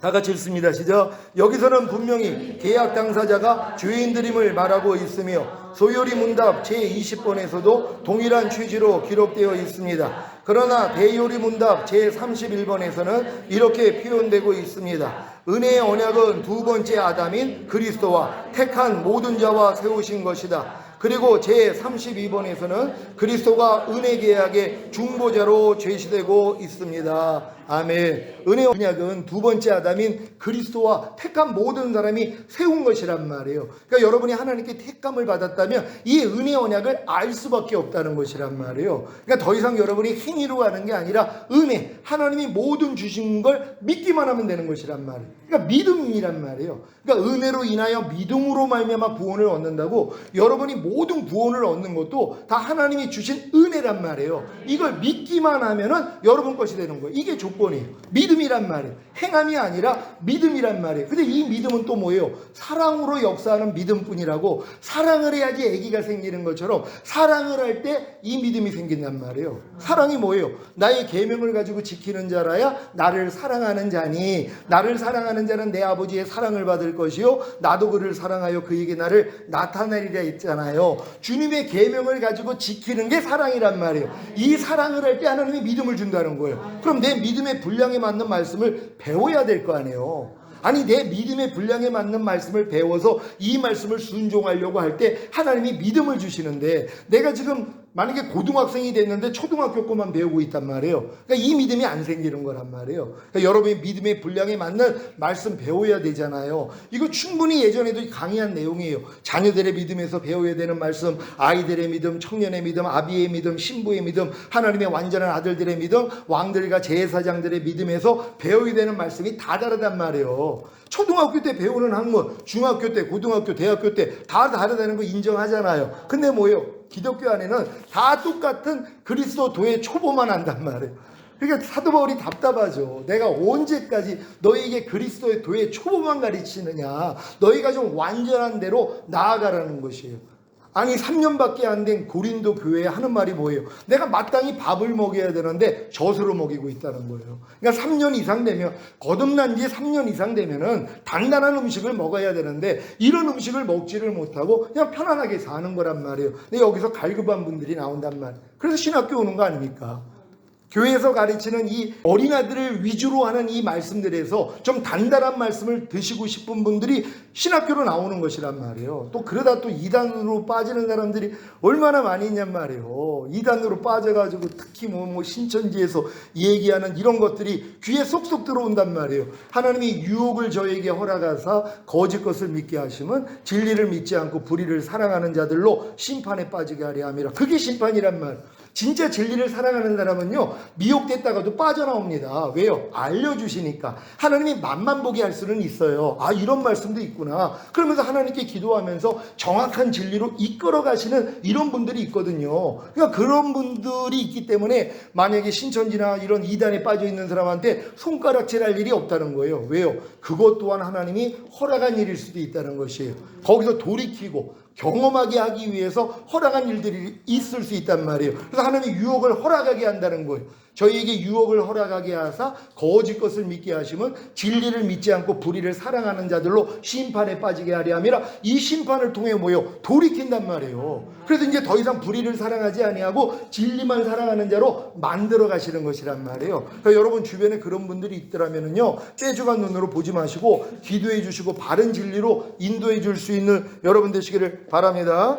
다 같이 읽습니다. 시작. 여기서는 분명히 계약 당사자가 죄인들임을 말하고 있으며 소요리 문답 제20번에서도 동일한 취지로 기록되어 있습니다. 그러나 대요리 문답 제31번에서는 이렇게 표현되고 있습니다. 은혜의 언약은 두 번째 아담인 그리스도와 택한 모든 자와 세우신 것이다. 그리고 제32번에서는 그리스도가 은혜 계약의 중보자로 제시되고 있습니다. 아멘. 은혜 언약은 두 번째 아담인 그리스도와 택한 모든 사람이 세운 것이란 말이에요. 그러니까 여러분이 하나님께 택감을 받았다면 이 은혜 언약을 알 수밖에 없다는 것이란 말이에요. 그러니까 더 이상 여러분이 행위로 가는 게 아니라 은혜, 하나님이 모든 주신 걸 믿기만 하면 되는 것이란 말이에요. 그러니까 믿음이란 말이에요. 그러니까 은혜로 인하여 믿음으로 말미암아 구원을 얻는다고. 여러분이 모든 구원을 얻는 것도 다 하나님이 주신 은혜란 말이에요. 이걸 믿기만 하면은 여러분 것이 되는 거예요. 이게 조건이에요. 믿음이란 말이에요. 행함이 아니라 믿음이란 말이에요. 근데 이 믿음은 또 뭐예요? 사랑으로 역사하는 믿음뿐이라고, 사랑을 해야지 아기가 생기는 것처럼 사랑을 할 때 이 믿음이 생긴단 말이에요. 사랑이 뭐예요? 나의 계명을 가지고 지키는 자라야 나를 사랑하는 자니, 나를 사랑하는 자는 내 아버지의 사랑을 받을 것이요 나도 그를 사랑하여 그에게 나를 나타내리라 했잖아요. 주님의 계명을 가지고 지키는 게 사랑이란 말이에요. 이 사랑을 할 때 하나님이 믿음을 준다는 거예요. 그럼 내 믿음의 분량에 맞는 말씀을 배워야 될 거 아니에요. 아니, 내 믿음의 분량에 맞는 말씀을 배워서 이 말씀을 순종하려고 할 때 하나님이 믿음을 주시는데, 내가 지금 만약에 고등학생이 됐는데 초등학교 것만 배우고 있단 말이에요. 그러니까 이 믿음이 안 생기는 거란 말이에요. 그러니까 여러분의 믿음의 분량에 맞는 말씀 배워야 되잖아요. 이거 충분히 예전에도 강의한 내용이에요. 자녀들의 믿음에서 배워야 되는 말씀, 아이들의 믿음, 청년의 믿음, 아비의 믿음, 신부의 믿음, 하나님의 완전한 아들들의 믿음, 왕들과 제사장들의 믿음에서 배워야 되는 말씀이 다 다르단 말이에요. 초등학교 때 배우는 학문, 중학교 때, 고등학교, 대학교 때 다 다르다는 거 인정하잖아요. 근데 뭐예요? 기독교 안에는 다 똑같은 그리스도도의 초보만 한단 말이에요. 그러니까 사도 바울이 답답하죠. 내가 언제까지 너희에게 그리스도의 도의 초보만 가르치느냐. 너희가 좀 완전한 대로 나아가라는 것이에요. 아니, 3년밖에 안 된 고린도 교회에 하는 말이 뭐예요? 내가 마땅히 밥을 먹여야 되는데 젖으로 먹이고 있다는 거예요. 그러니까 3년 이상 되면, 거듭난 지 3년 이상 되면은 단단한 음식을 먹어야 되는데 이런 음식을 먹지를 못하고 그냥 편안하게 사는 거란 말이에요. 근데 여기서 갈급한 분들이 나온단 말이에요. 그래서 신학교 오는 거 아닙니까? 교회에서 가르치는 이 어린아들을 위주로 하는 이 말씀들에서 좀 단단한 말씀을 드시고 싶은 분들이 신학교로 나오는 것이란 말이에요. 또 그러다 또 이단으로 빠지는 사람들이 얼마나 많이 있냔 말이에요. 이단으로 빠져가지고 특히 뭐 신천지에서 얘기하는 이런 것들이 귀에 쏙쏙 들어온단 말이에요. 하나님이 유혹을 저에게 허락하사 거짓 것을 믿게 하시면 진리를 믿지 않고 불의를 사랑하는 자들로 심판에 빠지게 하려 함이라. 그게 심판이란 말이에요. 진짜 진리를 사랑하는 사람은요, 미혹됐다가도 빠져나옵니다. 왜요? 알려주시니까. 하나님이 맛만 보게 할 수는 있어요. 아, 이런 말씀도 있구나. 그러면서 하나님께 기도하면서 정확한 진리로 이끌어 가시는 이런 분들이 있거든요. 그러니까 그런 분들이 있기 때문에 만약에 신천지나 이런 이단에 빠져 있는 사람한테 손가락질할 일이 없다는 거예요. 왜요? 그것 또한 하나님이 허락한 일일 수도 있다는 것이에요. 거기서 돌이키고 경험하게 하기 위해서 허락한 일들이 있을 수 있단 말이에요. 그래서 하나님이 유혹을 허락하게 한다는 거예요. 저희에게 유혹을 허락하게 하사 거짓 것을 믿게 하시면 진리를 믿지 않고 불의를 사랑하는 자들로 심판에 빠지게 하려 함이라. 이 심판을 통해 뭐예요? 돌이킨단 말이에요. 그래서 이제 더 이상 불의를 사랑하지 아니하고 진리만 사랑하는 자로 만들어 가시는 것이란 말이에요. 그러니까 여러분 주변에 그런 분들이 있더라면요, 떼주간 눈으로 보지 마시고 기도해 주시고 바른 진리로 인도해 줄 수 있는 여러분 되시기를 바랍니다.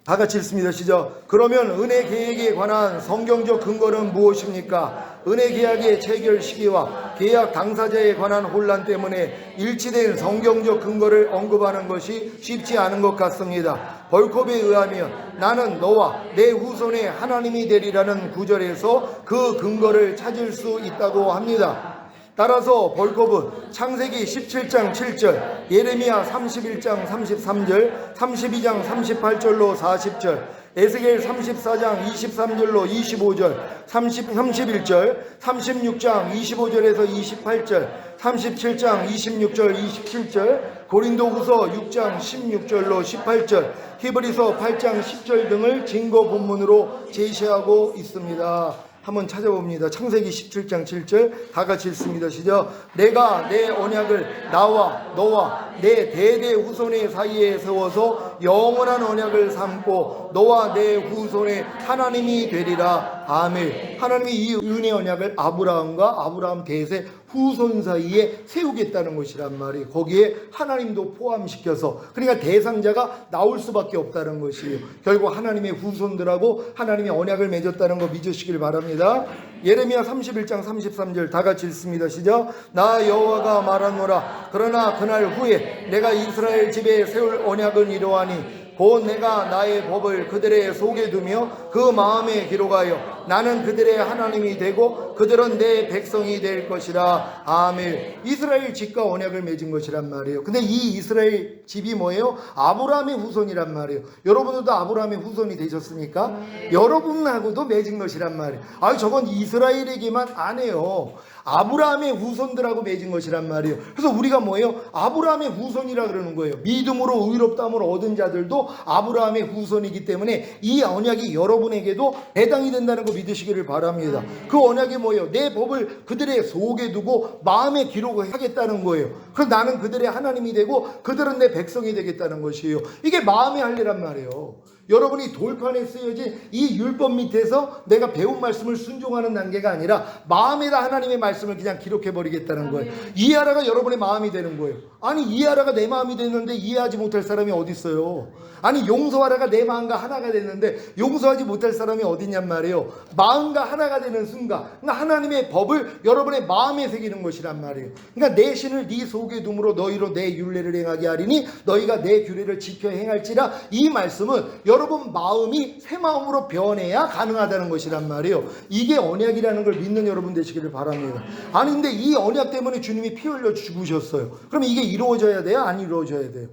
다 같이 읽습니다. 시작. 그러면 은혜 계약에 관한 성경적 근거는 무엇입니까? 은혜 계약의 체결 시기와 계약 당사자에 관한 혼란 때문에 일치된 성경적 근거를 언급하는 것이 쉽지 않은 것 같습니다. 벌컵에 의하면 나는 너와 내 후손의 하나님이 되리라는 구절에서 그 근거를 찾을 수 있다고 합니다. 따라서 벌컵은 창세기 17장 7절, 예레미야 31장 33절, 32장 38절로 40절, 에스겔 34장 23절로 25절, 31절, 36장 25절에서 28절, 37장 26절 27절, 고린도후서 6장 16절로 18절, 히브리서 8장 10절 등을 증거 본문으로 제시하고 있습니다. 한번 찾아봅니다. 창세기 17장 7절 다 같이 읽습니다. 시작. 내가 내 언약을 나와 너와 내 대대 후손의 사이에 세워서 영원한 언약을 삼고 너와 내 후손의 하나님이 되리라. 아멘. 하나님이 이 은혜 언약을 아브라함과 아브라함 대세 후손 사이에 세우겠다는 것이란 말이, 거기에 하나님도 포함시켜서, 그러니까 대상자가 나올 수밖에 없다는 것이에요. 결국 하나님의 후손들하고 하나님의 언약을 맺었다는 거 믿으시길 바랍니다. 예레미야 31장 33절 다 같이 읽습니다. 시작. 나 여호와가 말하노라. 그러나 그날 후에 내가 이스라엘 집에 세울 언약은 이러하니 곧 내가 나의 법을 그들의 속에 두며 그 마음에 기록하여 나는 그들의 하나님이 되고 그들은 내 백성이 될 것이라. 아멘. 이스라엘 집과 언약을 맺은 것이란 말이에요. 근데 이 이스라엘 집이 뭐예요? 아브라함의 후손이란 말이에요. 여러분들도 아브라함의 후손이 되셨습니까? 여러분하고도 맺은 것이란 말이에요. 저건 이스라엘에게만 안 해요. 아브라함의 후손들하고 맺은 것이란 말이에요. 그래서 우리가 뭐예요? 아브라함의 후손이라 그러는 거예요. 믿음으로 의롭다함을 얻은 자들도 아브라함의 후손이기 때문에 이 언약이 여러분에게도 해당이 된다는 거 믿으시기를 바랍니다. 그 언약이 뭐예요? 내 법을 그들의 속에 두고 마음에 기록하겠다는 거예요. 그래서 나는 그들의 하나님이 되고 그들은 내 백성이 되겠다는 것이에요. 이게 마음의 할례란 말이에요. 여러분이 돌판에 쓰여진 이 율법 밑에서 내가 배운 말씀을 순종하는 단계가 아니라 마음에다 하나님의 말씀을 그냥 기록해버리겠다는 거예요. 이해하라가 여러분의 마음이 되는 거예요. 아니 이해하라가 내 마음이 됐는데 이해하지 못할 사람이 어디 있어요? 아니 용서하라가 내 마음과 하나가 됐는데 용서하지 못할 사람이 어디 있냔 말이에요. 마음과 하나가 되는 순간 그러니까 하나님의 법을 여러분의 마음에 새기는 것이란 말이에요. 그러니까 내 신을 네 속에 둠으로 너희로 내 율례를 행하게 하리니 너희가 내 규례를 지켜 행할지라. 이 말씀은 여러분 마음이 새 마음으로 변해야 가능하다는 것이란 말이에요. 이게 언약이라는 걸 믿는 여러분 되시기를 바랍니다. 아니 근데 이 언약 때문에 주님이 피 흘려 죽으셨어요. 그럼 이게 이루어져야 돼요? 안 이루어져야 돼요?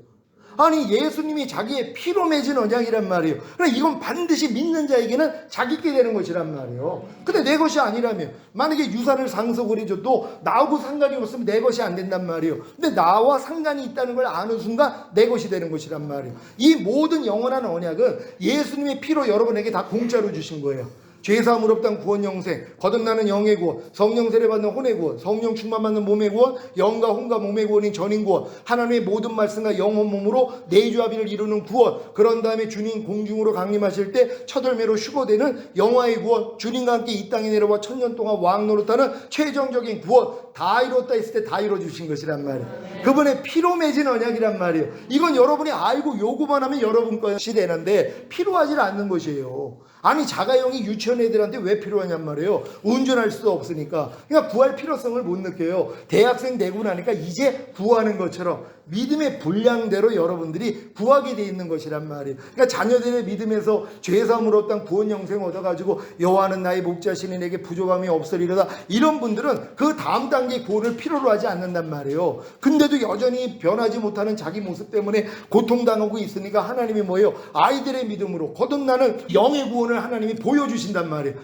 아니 예수님이 자기의 피로 맺은 언약이란 말이에요. 그러니까 이건 반드시 믿는 자에게는 자기께 되는 것이란 말이에요. 근데 내 것이 아니라면 만약에 유산을 상속을 해줘도 나하고 상관이 없으면 내 것이 안 된단 말이에요. 근데 나와 상관이 있다는 걸 아는 순간 내 것이 되는 것이란 말이에요. 이 모든 영원한 언약은 예수님의 피로 여러분에게 다 공짜로 주신 거예요. 죄사함을 없당 구원 영생, 거듭나는 영의 구원, 성령 세례 받는 혼의 구원, 성령 충만 받는 몸의 구원, 영과 혼과 몸의 구원인 전인 구원, 하나님의 모든 말씀과 영혼 몸으로 내주합의를 이루는 구원, 그런 다음에 주님 공중으로 강림하실 때 첫월매로 휴거되는 영화의 구원, 주님과 함께 이 땅에 내려와 천년 동안 왕 노릇하는 최종적인 구원, 다 이뤘다 했을 때 다 이뤄주신 것이란 말이에요. 그분의 피로 맺은 언약이란 말이에요. 이건 여러분이 알고 요구만 하면 여러분 것이 되는데 필요하지 않는 것이에요. 아니 자가용이 유치원 애들한테 왜 필요하냔 말이에요. 운전할 수도 없으니까. 그러니까 구할 필요성을 못 느껴요. 대학생 되고 나니까 이제 구하는 것처럼 믿음의 분량대로 여러분들이 구하게 돼 있는 것이란 말이에요. 그러니까 자녀들의 믿음에서 죄사함을 얻던 구원 영생 얻어가지고 여호와는 나의 목자시니 내게 부족함이 없으리로다. 이런 분들은 그 다음 단계 구원을 필요로 하지 않는단 말이에요. 근데도 여전히 변하지 못하는 자기 모습 때문에 고통당하고 있으니까 하나님이 뭐예요? 아이들의 믿음으로 거듭나는 영의 구원을 하나님이 보여주신단 말이에요.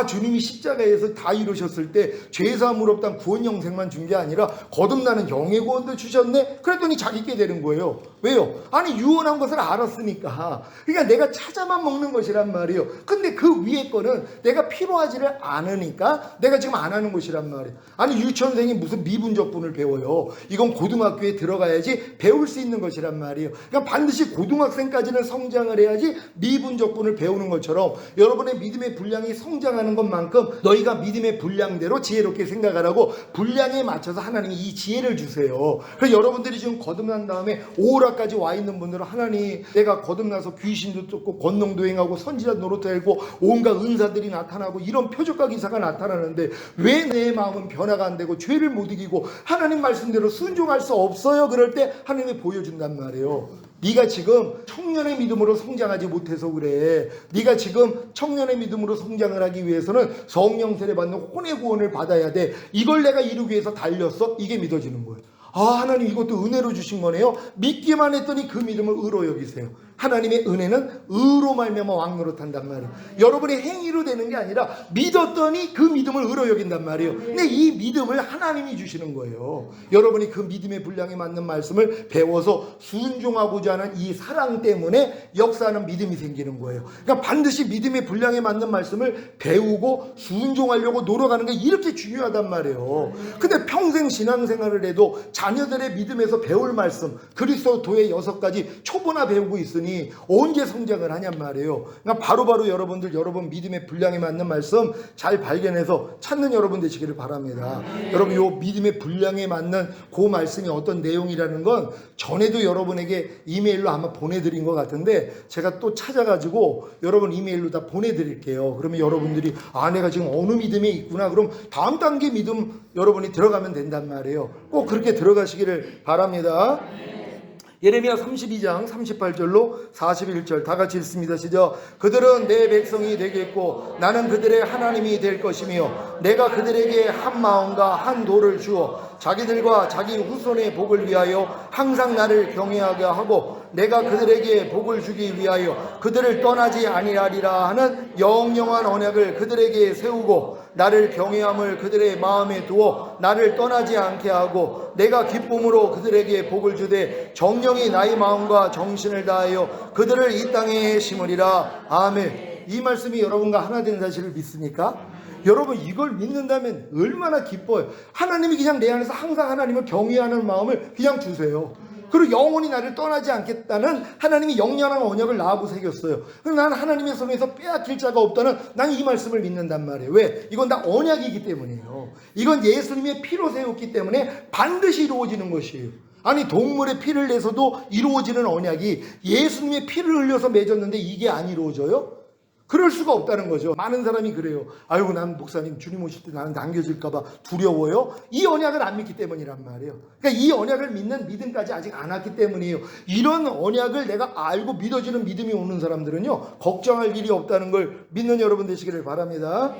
주님이 십자가에서 다 이루셨을 때 죄사함을 얻던 구원 영생만 준 게 아니라 거듭나는 영의 구원도 주셨네. 그랬더니 자기께 되는 거예요. 왜요? 아니 유언한 것을 알았으니까. 그러니까 내가 찾아만 먹는 것이란 말이에요. 근데 그 위에 거는 내가 필요하지를 않으니까 내가 지금 안 하는 것이란 말이에요. 아니 유치원생이 무슨 미분적분을 배워요. 이건 고등학교에 들어가야지 배울 수 있는 것이란 말이에요. 그러니까 반드시 고등학생까지는 성장을 해야지 미분적분을 배우는 것처럼 여러분의 믿음의 분량이 성장하는 것만큼 너희가 믿음의 분량대로 지혜롭게 생각하라고 분량에 맞춰서 하나님이 이 지혜를 주세요. 그래서 여러분들이 지금 거듭난 다음에 오라까지 와 있는 분들은 하나님 내가 거듭나서 귀신도 쫓고 권능도 행하고 선지자 노릇도 하고 온갖 은사들이 나타나고 이런 표적과 기사가 나타나는데 왜 내 마음은 변화가 안 되고 죄를 못 이기고 하나님 말씀대로 순종할 수 없어요? 그럴 때 하나님이 보여준단 말이에요. 네가 지금 청년의 믿음으로 성장하지 못해서 그래. 네가 지금 청년의 믿음으로 성장을 하기 위해서는 성령 세례 받는 혼의 구원을 받아야 돼. 이걸 내가 이루기 위해서 달렸어? 이게 믿어지는 거예요. 하나님 이것도 은혜로 주신 거네요. 믿기만 했더니 그 믿음을 의로 여기세요. 하나님의 은혜는 의로 말미암아 왕노릇한단 말이에요. 여러분의 행위로 되는 게 아니라 믿었더니 그 믿음을 의로 여긴단 말이에요. 근데 이 믿음을 하나님이 주시는 거예요. 여러분이 그 믿음의 분량에 맞는 말씀을 배워서 순종하고자 하는 이 사랑 때문에 역사하는 믿음이 생기는 거예요. 그러니까 반드시 믿음의 분량에 맞는 말씀을 배우고 순종하려고 노력하는 게 이렇게 중요하단 말이에요. 근데 평생 신앙생활을 해도 자녀들의 믿음에서 배울 말씀 그리스도의 6가지 초보나 배우고 있으니 언제 성장을 하냔 말이에요. 그러니까 바로바로 여러분 믿음의 분량에 맞는 말씀 잘 발견해서 찾는 여러분 되시기를 바랍니다. 여러분 이 믿음의 분량에 맞는 그 말씀이 어떤 내용이라는 건 전에도 여러분에게 이메일로 아마 보내드린 것 같은데 제가 또 찾아가지고 여러분 이메일로 다 보내드릴게요. 그러면 여러분들이 내가 지금 어느 믿음에 있구나. 그럼 다음 단계 믿음 여러분이 들어가면 된단 말이에요. 꼭 그렇게 들어가시기를 바랍니다. 예레미야 32장 38절로 41절 다 같이 읽습니다. 시작. 그들은 내 백성이 되겠고 나는 그들의 하나님이 될 것이며 내가 그들에게 한 마음과 한 도를 주어 자기들과 자기 후손의 복을 위하여 항상 나를 경외하게 하고 내가 그들에게 복을 주기 위하여 그들을 떠나지 아니하리라 하는 영영한 언약을 그들에게 세우고 나를 경외함을 그들의 마음에 두어 나를 떠나지 않게 하고 내가 기쁨으로 그들에게 복을 주되 정령이 나의 마음과 정신을 다하여 그들을 이 땅에 심으리라. 아멘. 이 말씀이 여러분과 하나 된 사실을 믿습니까? 여러분 이걸 믿는다면 얼마나 기뻐요. 하나님이 그냥 내 안에서 항상 하나님을 경외하는 마음을 그냥 주세요. 그리고 영원히 나를 떠나지 않겠다는 하나님이 영원한 언약을 나하고 새겼어요. 그럼 나는 하나님의 손에서 빼앗길 자가 없다는 난 이 말씀을 믿는단 말이에요. 왜? 이건 다 언약이기 때문이에요. 이건 예수님의 피로 세웠기 때문에 반드시 이루어지는 것이에요. 아니 동물의 피를 내서도 이루어지는 언약이 예수님의 피를 흘려서 맺었는데 이게 안 이루어져요? 그럴 수가 없다는 거죠. 많은 사람이 그래요. 아이고 난 목사님 주님 오실 때 나는 남겨질까 봐 두려워요. 이 언약을 안 믿기 때문이란 말이에요. 그러니까 이 언약을 믿는 믿음까지 아직 안 왔기 때문이에요. 이런 언약을 내가 알고 믿어지는 믿음이 오는 사람들은요 걱정할 일이 없다는 걸 믿는 여러분 되시기를 바랍니다.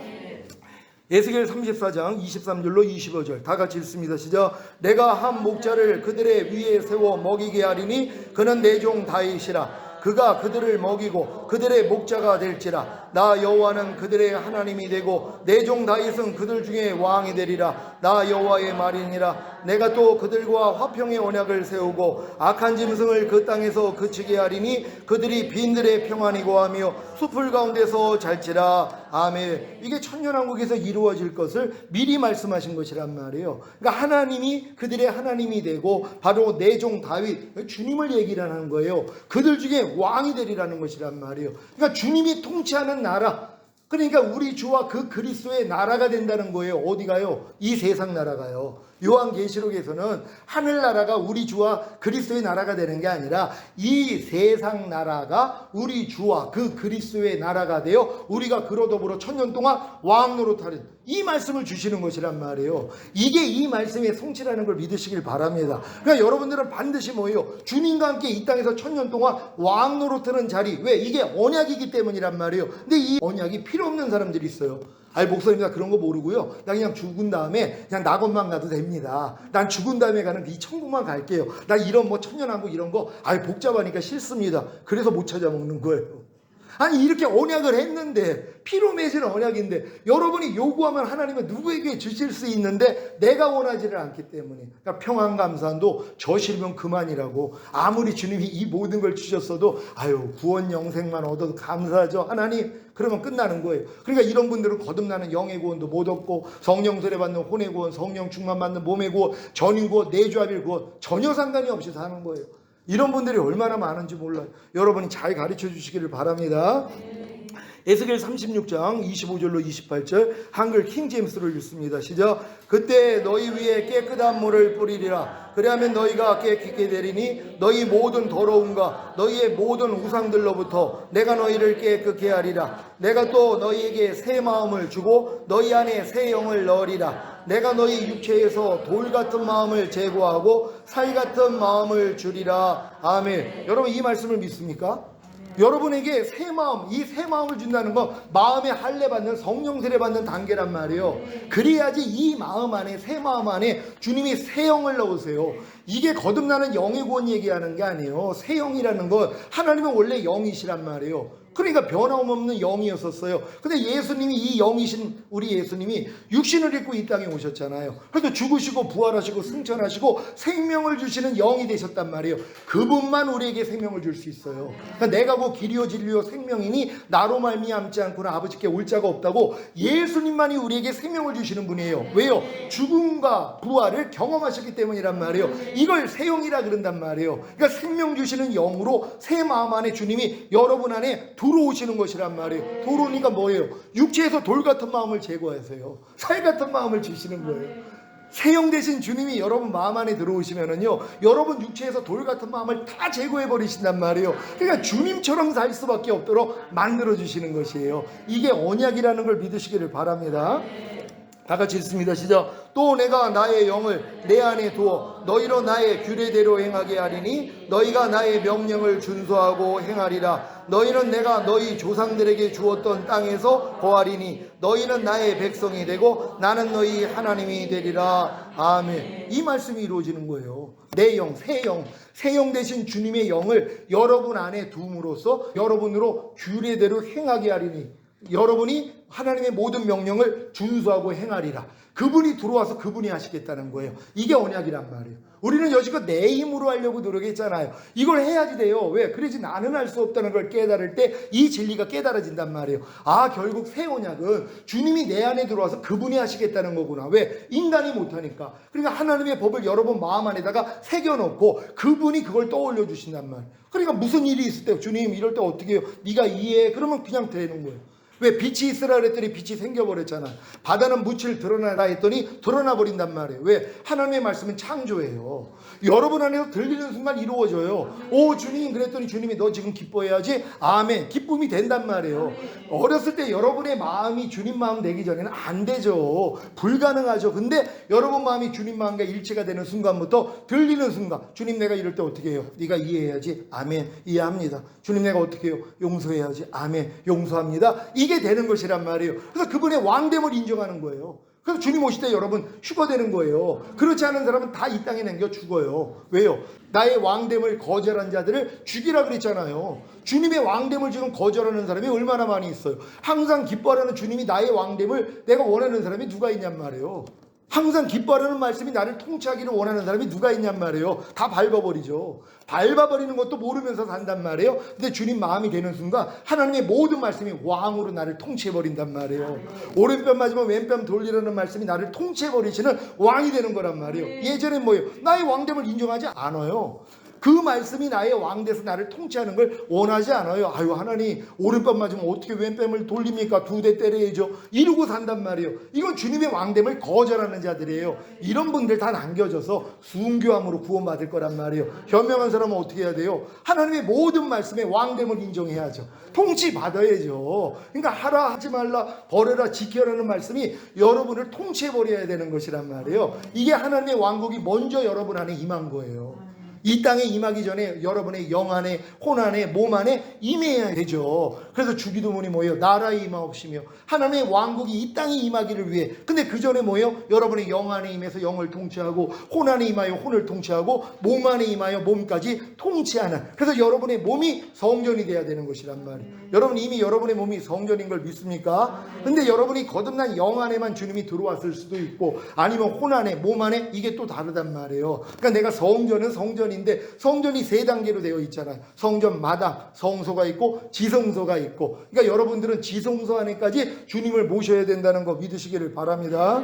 에스겔 34장 23절로 25절 다 같이 읽습니다. 시작. 내가 한 목자를 그들의 위에 세워 먹이게 하리니 그는 내 종 다윗이라. 그가 그들을 먹이고 그들의 목자가 될지라. 나 여호와는 그들의 하나님이 되고 내 종 다윗은 그들 중에 왕이 되리라. 나 여호와의 말이니라. 내가 또 그들과 화평의 언약을 세우고 악한 짐승을 그 땅에서 그치게 하리니 그들이 빈들의 평안이고 하며 숲을 가운데서 잘지라. 아멘. 이게 천년왕국에서 이루어질 것을 미리 말씀하신 것이란 말이에요. 그러니까 하나님이 그들의 하나님이 되고 바로 내 종 다윗 주님을 얘기를 하는 거예요. 그들 중에 왕이 되리라는 것이란 말이에요. 그러니까 주님이 통치하는 나라, 그러니까 우리 주와 그 그리스도의 나라가 된다는 거예요. 어디가요? 이 세상 나라가요. 요한계시록에서는 하늘나라가 우리 주와 그리스도의 나라가 되는 게 아니라 이 세상 나라가 우리 주와 그 그리스도의 나라가 되어 우리가 그로 더불어 천년 동안 왕 노릇하는 이 말씀을 주시는 것이란 말이에요. 이게 이 말씀의 성취라는 걸 믿으시길 바랍니다. 그러니까 여러분들은 반드시 뭐예요? 주님과 함께 이 땅에서 천년 동안 왕 노릇하는 자리. 왜? 이게 언약이기 때문이란 말이에요. 근데 이 언약이 필요 없는 사람들이 있어요. 아니 목사님 나 그런 거 모르고요. 나 그냥 죽은 다음에 그냥 낙원만 가도 됩니다. 난 죽은 다음에 가는 이 천국만 갈게요. 나 이런 뭐 천년왕국 이런 거 아니 복잡하니까 싫습니다. 그래서 못 찾아 먹는 거예요. 아니 이렇게 언약을 했는데 피로 맺은 언약인데 여러분이 요구하면 하나님은 누구에게 주실 수 있는데 내가 원하지를 않기 때문에 그러니까 평안 감사도 저 싫으면 그만이라고. 아무리 주님이 이 모든 걸 주셨어도 아유 구원 영생만 얻어도 감사하죠 하나님 그러면 끝나는 거예요. 그러니까 이런 분들은 거듭나는 영의 구원도 못 얻고 성령 세례 받는 혼의 구원, 성령 충만 받는 몸의 구원, 전인 구원, 내주합일 구원 전혀 상관이 없이 사는 거예요. 이런 분들이 얼마나 많은지 몰라요. 여러분이 잘 가르쳐 주시기를 바랍니다. 에스겔 36장 25절로 28절 한글 킹제임스로 읽습니다. 시작. 그때 너희 위에 깨끗한 물을 뿌리리라. 그리하면 너희가 깨끗게 되리니 너희 모든 더러움과 너희의 모든 우상들로부터 내가 너희를 깨끗게 하리라. 내가 또 너희에게 새 마음을 주고 너희 안에 새 영을 넣으리라. 내가 너희 육체에서 돌 같은 마음을 제거하고 살 같은 마음을 주리라. 아멘. 여러분 이 말씀을 믿습니까? 여러분에게 새 마음, 이 새 마음을 준다는 건 마음에 할례 받는 성령 세례 받는 단계란 말이에요. 그래야지 이 마음 안에 새 마음 안에 주님이 새 영을 넣으세요. 이게 거듭나는 영의 구원 얘기하는 게 아니에요. 새 영이라는 건 하나님은 원래 영이시란 말이에요. 그러니까 변함없는 영이었었어요. 근데 예수님이 이 영이신 우리 예수님이 육신을 입고 이 땅에 오셨잖아요. 그래서 죽으시고 부활하시고 승천하시고 생명을 주시는 영이 되셨단 말이에요. 그분만 우리에게 생명을 줄 수 있어요. 그러니까 내가 곧 길이요 진리요 생명이니 나로 말미암지 않고는 아버지께 올 자가 없다고 예수님만이 우리에게 생명을 주시는 분이에요. 왜요? 죽음과 부활을 경험하셨기 때문이란 말이에요. 이걸 새 영이라 그런단 말이에요. 그러니까 생명 주시는 영으로 새 마음 안에 주님이 여러분 안에 들어오시는 것이란 말이에요. 들어오니까 뭐예요? 육체에서 돌 같은 마음을 제거하세요. 살 같은 마음을 주시는 거예요. 새 영 대신 주님이 여러분 마음 안에 들어오시면은요, 여러분 육체에서 돌 같은 마음을 다 제거해 버리신단 말이에요. 그러니까 주님처럼 살 수밖에 없도록 만들어 주시는 것이에요. 이게 언약이라는 걸 믿으시기를 바랍니다. 다 같이 읽습니다. 시작. 또 내가 나의 영을 내 안에 두어 너희로 나의 규례대로 행하게 하리니 너희가 나의 명령을 준수하고 행하리라. 너희는 내가 너희 조상들에게 주었던 땅에서 거하리니 너희는 나의 백성이 되고 나는 너희 하나님이 되리라. 아멘. 이 말씀이 이루어지는 거예요. 내 영, 새 영 대신 주님의 영을 여러분 안에 두음으로써 여러분으로 규례대로 행하게 하리니 여러분이 하나님의 모든 명령을 준수하고 행하리라. 그분이 들어와서 그분이 하시겠다는 거예요. 이게 언약이란 말이에요. 우리는 여지껏 내 힘으로 하려고 노력했잖아요. 이걸 해야지 돼요. 왜? 그러지 나는 할 수 없다는 걸 깨달을 때 이 진리가 깨달아진단 말이에요. 아, 결국 새 언약은 주님이 내 안에 들어와서 그분이 하시겠다는 거구나. 왜? 인간이 못하니까. 그러니까 하나님의 법을 여러분 마음 안에다가 새겨놓고 그분이 그걸 떠올려 주신단 말이에요. 그러니까 무슨 일이 있을 때 주님 이럴 때 어떻게 해요? 네가 이해해. 그러면 그냥 되는 거예요. 왜? 빛이 있으라 그랬더니 빛이 생겨버렸잖아. 바다는 묻힐 드러나라 했더니 드러나 버린단 말이에요. 왜? 하나님의 말씀은 창조예요. 여러분 안에서 들리는 순간 이루어져요. 오 주님 그랬더니 주님이 너 지금 기뻐해야지. 아멘. 기쁨이 된단 말이에요. 어렸을 때 여러분의 마음이 주님 마음 되기 전에는 안 되죠. 불가능하죠. 근데 여러분 마음이 주님 마음과 일치가 되는 순간부터 들리는 순간 주님 내가 이럴 때 어떻게 해요? 네가 이해해야지. 아멘. 이해합니다. 주님 내가 어떻게 해요? 용서해야지. 아멘. 용서합니다. 이게 되는 것이란 말이에요. 그래서 그분의 왕됨을 인정하는 거예요. 그래서 주님 오실 때 여러분 휴거되는 거예요. 그렇지 않은 사람은 다 이 땅에 남겨 죽어요. 왜요? 나의 왕됨을 거절한 자들을 죽이라 그랬잖아요. 주님의 왕됨을 지금 거절하는 사람이 얼마나 많이 있어요. 항상 기뻐하는 주님이 나의 왕됨을 내가 원하는 사람이 누가 있냔 말이에요. 항상 기뻐하는 말씀이 나를 통치하기를 원하는 사람이 누가 있냔 말이에요. 다 밟아버리죠. 밟아버리는 것도 모르면서 산단 말이에요. 근데 주님 마음이 되는 순간 하나님의 모든 말씀이 왕으로 나를 통치해버린단 말이에요. 오른편 맞으면 왼편 돌리라는 말씀이 나를 통치해버리시는 왕이 되는 거란 말이에요. 예전엔 뭐예요? 나의 왕됨을 인정하지 않아요. 그 말씀이 나의 왕돼서 나를 통치하는 걸 원하지 않아요. 아유 하나님 오른편 맞으면 어떻게 왼편을 돌립니까? 2대 때려야죠. 이러고 산단 말이에요. 이건 주님의 왕됨을 거절하는 자들이에요. 이런 분들 다 남겨져서 순교함으로 구원받을 거란 말이에요. 현명한 사람은 어떻게 해야 돼요? 하나님의 모든 말씀에 왕됨을 인정해야죠. 통치 받아야죠. 그러니까 하라 하지 말라 버려라 지켜라는 말씀이 여러분을 통치해버려야 되는 것이란 말이에요. 이게 하나님의 왕국이 먼저 여러분 안에 임한 거예요. 이 땅에 임하기 전에 여러분의 영 안에 혼 안에 몸 안에 임해야 되죠. 그래서 주기도문이 뭐예요? 나라에 임하옵시며 하나님의 왕국이 이 땅에 임하기를 위해. 근데 그 전에 뭐예요? 여러분의 영 안에 임해서 영을 통치하고 혼 안에 임하여 혼을 통치하고 몸 안에 임하여 몸까지 통치하는. 그래서 여러분의 몸이 성전이 돼야 되는 것이란 말이에요. 여러분 이미 여러분의 몸이 성전인 걸 믿습니까? 근데 여러분이 거듭난 영 안에만 주님이 들어왔을 수도 있고 아니면 혼 안에 몸 안에 이게 또 다르단 말이에요. 그러니까 내가 성전은 성전인데 성전이 3단계로 되어 있잖아요. 성전 마당, 성소가 있고 지성소가 있고. 그러니까 여러분들은 지성소 안에까지 주님을 모셔야 된다는 거 믿으시기를 바랍니다.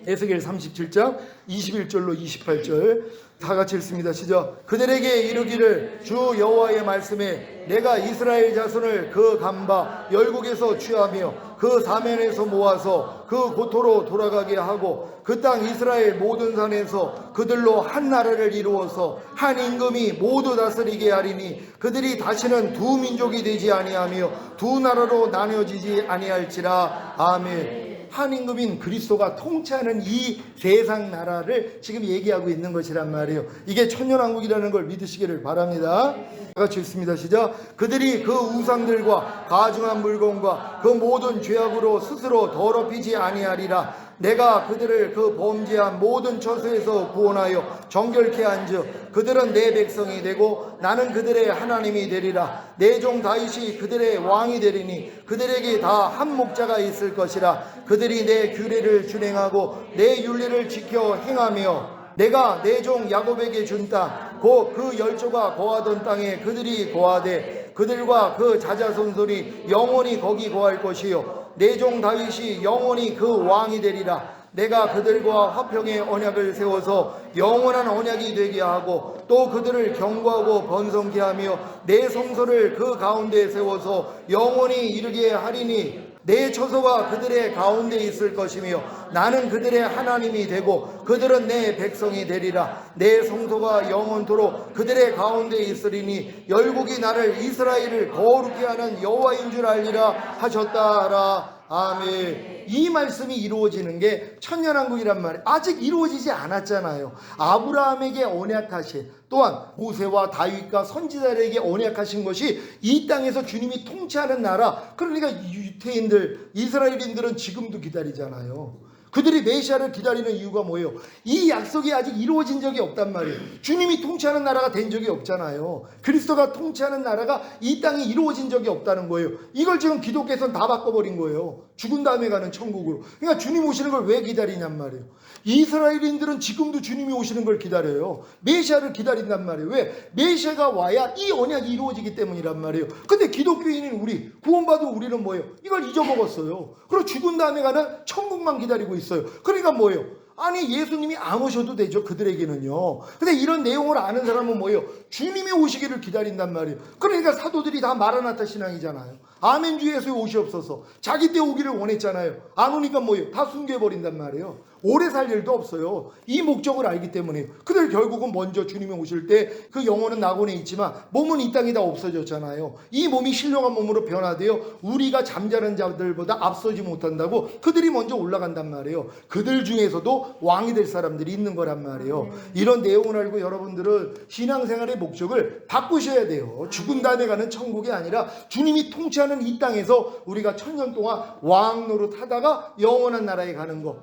에스겔 37장 21절로 28절 다 같이 읽습니다. 시작. 그들에게 이르기를 주 여호와의 말씀에 내가 이스라엘 자손을 그 감바 열국에서 취하며 그 사면에서 모아서 그 고토로 돌아가게 하고 그 땅 이스라엘 모든 산에서 그들로 한 나라를 이루어서 한 임금이 모두 다스리게 하리니 그들이 다시는 두 민족이 되지 아니하며 두 나라로 나뉘어지지 아니할지라. 아멘. 한 임금인 그리스도가 통치하는 이 세상 나라를 지금 얘기하고 있는 것이란 말이에요. 이게 천년왕국이라는 걸 믿으시기를 바랍니다. 같이 읽습니다. 시작. 그들이 그 우상들과 가증한 물건과 그 모든 죄악으로 스스로 더럽히지 아니하리라. 내가 그들을 그 범죄한 모든 처소에서 구원하여 정결케 한즉 그들은 내 백성이 되고 나는 그들의 하나님이 되리라. 내 종 다윗이 그들의 왕이 되리니 그들에게 다 한 목자가 있을 것이라. 그들이 내 규례를 준행하고 내 율례를 지켜 행하며 내가 내 종 야곱에게 준 땅 곧 그 열조가 거하던 땅에 그들이 거하되 그들과 그 자자손손이 영원히 거기 거할 것이요 내 종 다윗이 영원히 그 왕이 되리라. 내가 그들과 화평의 언약을 세워서 영원한 언약이 되게 하고 또 그들을 경고하고 번성케 하며 내 성소를 그 가운데에 세워서 영원히 이르게 하리니 내 처소가 그들의 가운데 있을 것이며 나는 그들의 하나님이 되고 그들은 내 백성이 되리라. 내 성소가 영원토록 그들의 가운데 있으리니 열국이 나를 이스라엘을 거룩히 하는 여호와인 줄 알리라 하셨다 하라. 아멘. 이 말씀이 이루어지는 게 천년왕국이란 말이에요. 아직 이루어지지 않았잖아요. 아브라함에게 언약하신, 또한 모세와 다윗과 선지자들에게 언약하신 것이 이 땅에서 주님이 통치하는 나라. 그러니까 유태인들, 이스라엘인들은 지금도 기다리잖아요. 그들이 메시아를 기다리는 이유가 뭐예요? 이 약속이 아직 이루어진 적이 없단 말이에요. 주님이 통치하는 나라가 된 적이 없잖아요. 그리스도가 통치하는 나라가 이 땅에 이루어진 적이 없다는 거예요. 이걸 지금 기독교에서는 다 바꿔버린 거예요. 죽은 다음에 가는 천국으로. 그러니까 주님 오시는 걸 왜 기다리냔 말이에요. 이스라엘인들은 지금도 주님이 오시는 걸 기다려요. 메시아를 기다린단 말이에요. 왜? 메시아가 와야 이 언약이 이루어지기 때문이란 말이에요. 근데 기독교인인 우리, 구원받은 우리는 뭐예요? 이걸 잊어먹었어요. 그리고 죽은 다음에 가는 천국만 기다리고 있어요. 그러니까 뭐예요? 아니, 예수님이 안 오셔도 되죠, 그들에게는요. 근데 이런 내용을 아는 사람은 뭐예요? 주님이 오시기를 기다린단 말이에요. 그러니까 사도들이 다 마라나타 신앙이잖아요. 아멘 주 예수의 오시옵소서. 자기 때 오기를 원했잖아요. 안 오니까 뭐예요? 다 숨겨버린단 말이에요. 오래 살 일도 없어요. 이 목적을 알기 때문에. 그들 결국은 먼저 주님이 오실 때 그 영혼은 낙원에 있지만 몸은 이 땅에 다 없어졌잖아요. 이 몸이 신령한 몸으로 변화되어 우리가 잠자는 자들보다 앞서지 못한다고 그들이 먼저 올라간단 말이에요. 그들 중에서도 왕이 될 사람들이 있는 거란 말이에요. 이런 내용을 알고 여러분들은 신앙생활의 목적을 바꾸셔야 돼요. 죽은 다음에 가는 천국이 아니라 주님이 통치하는 이 땅에서 우리가 천년 동안 왕 노릇하다가 영원한 나라에 가는 거.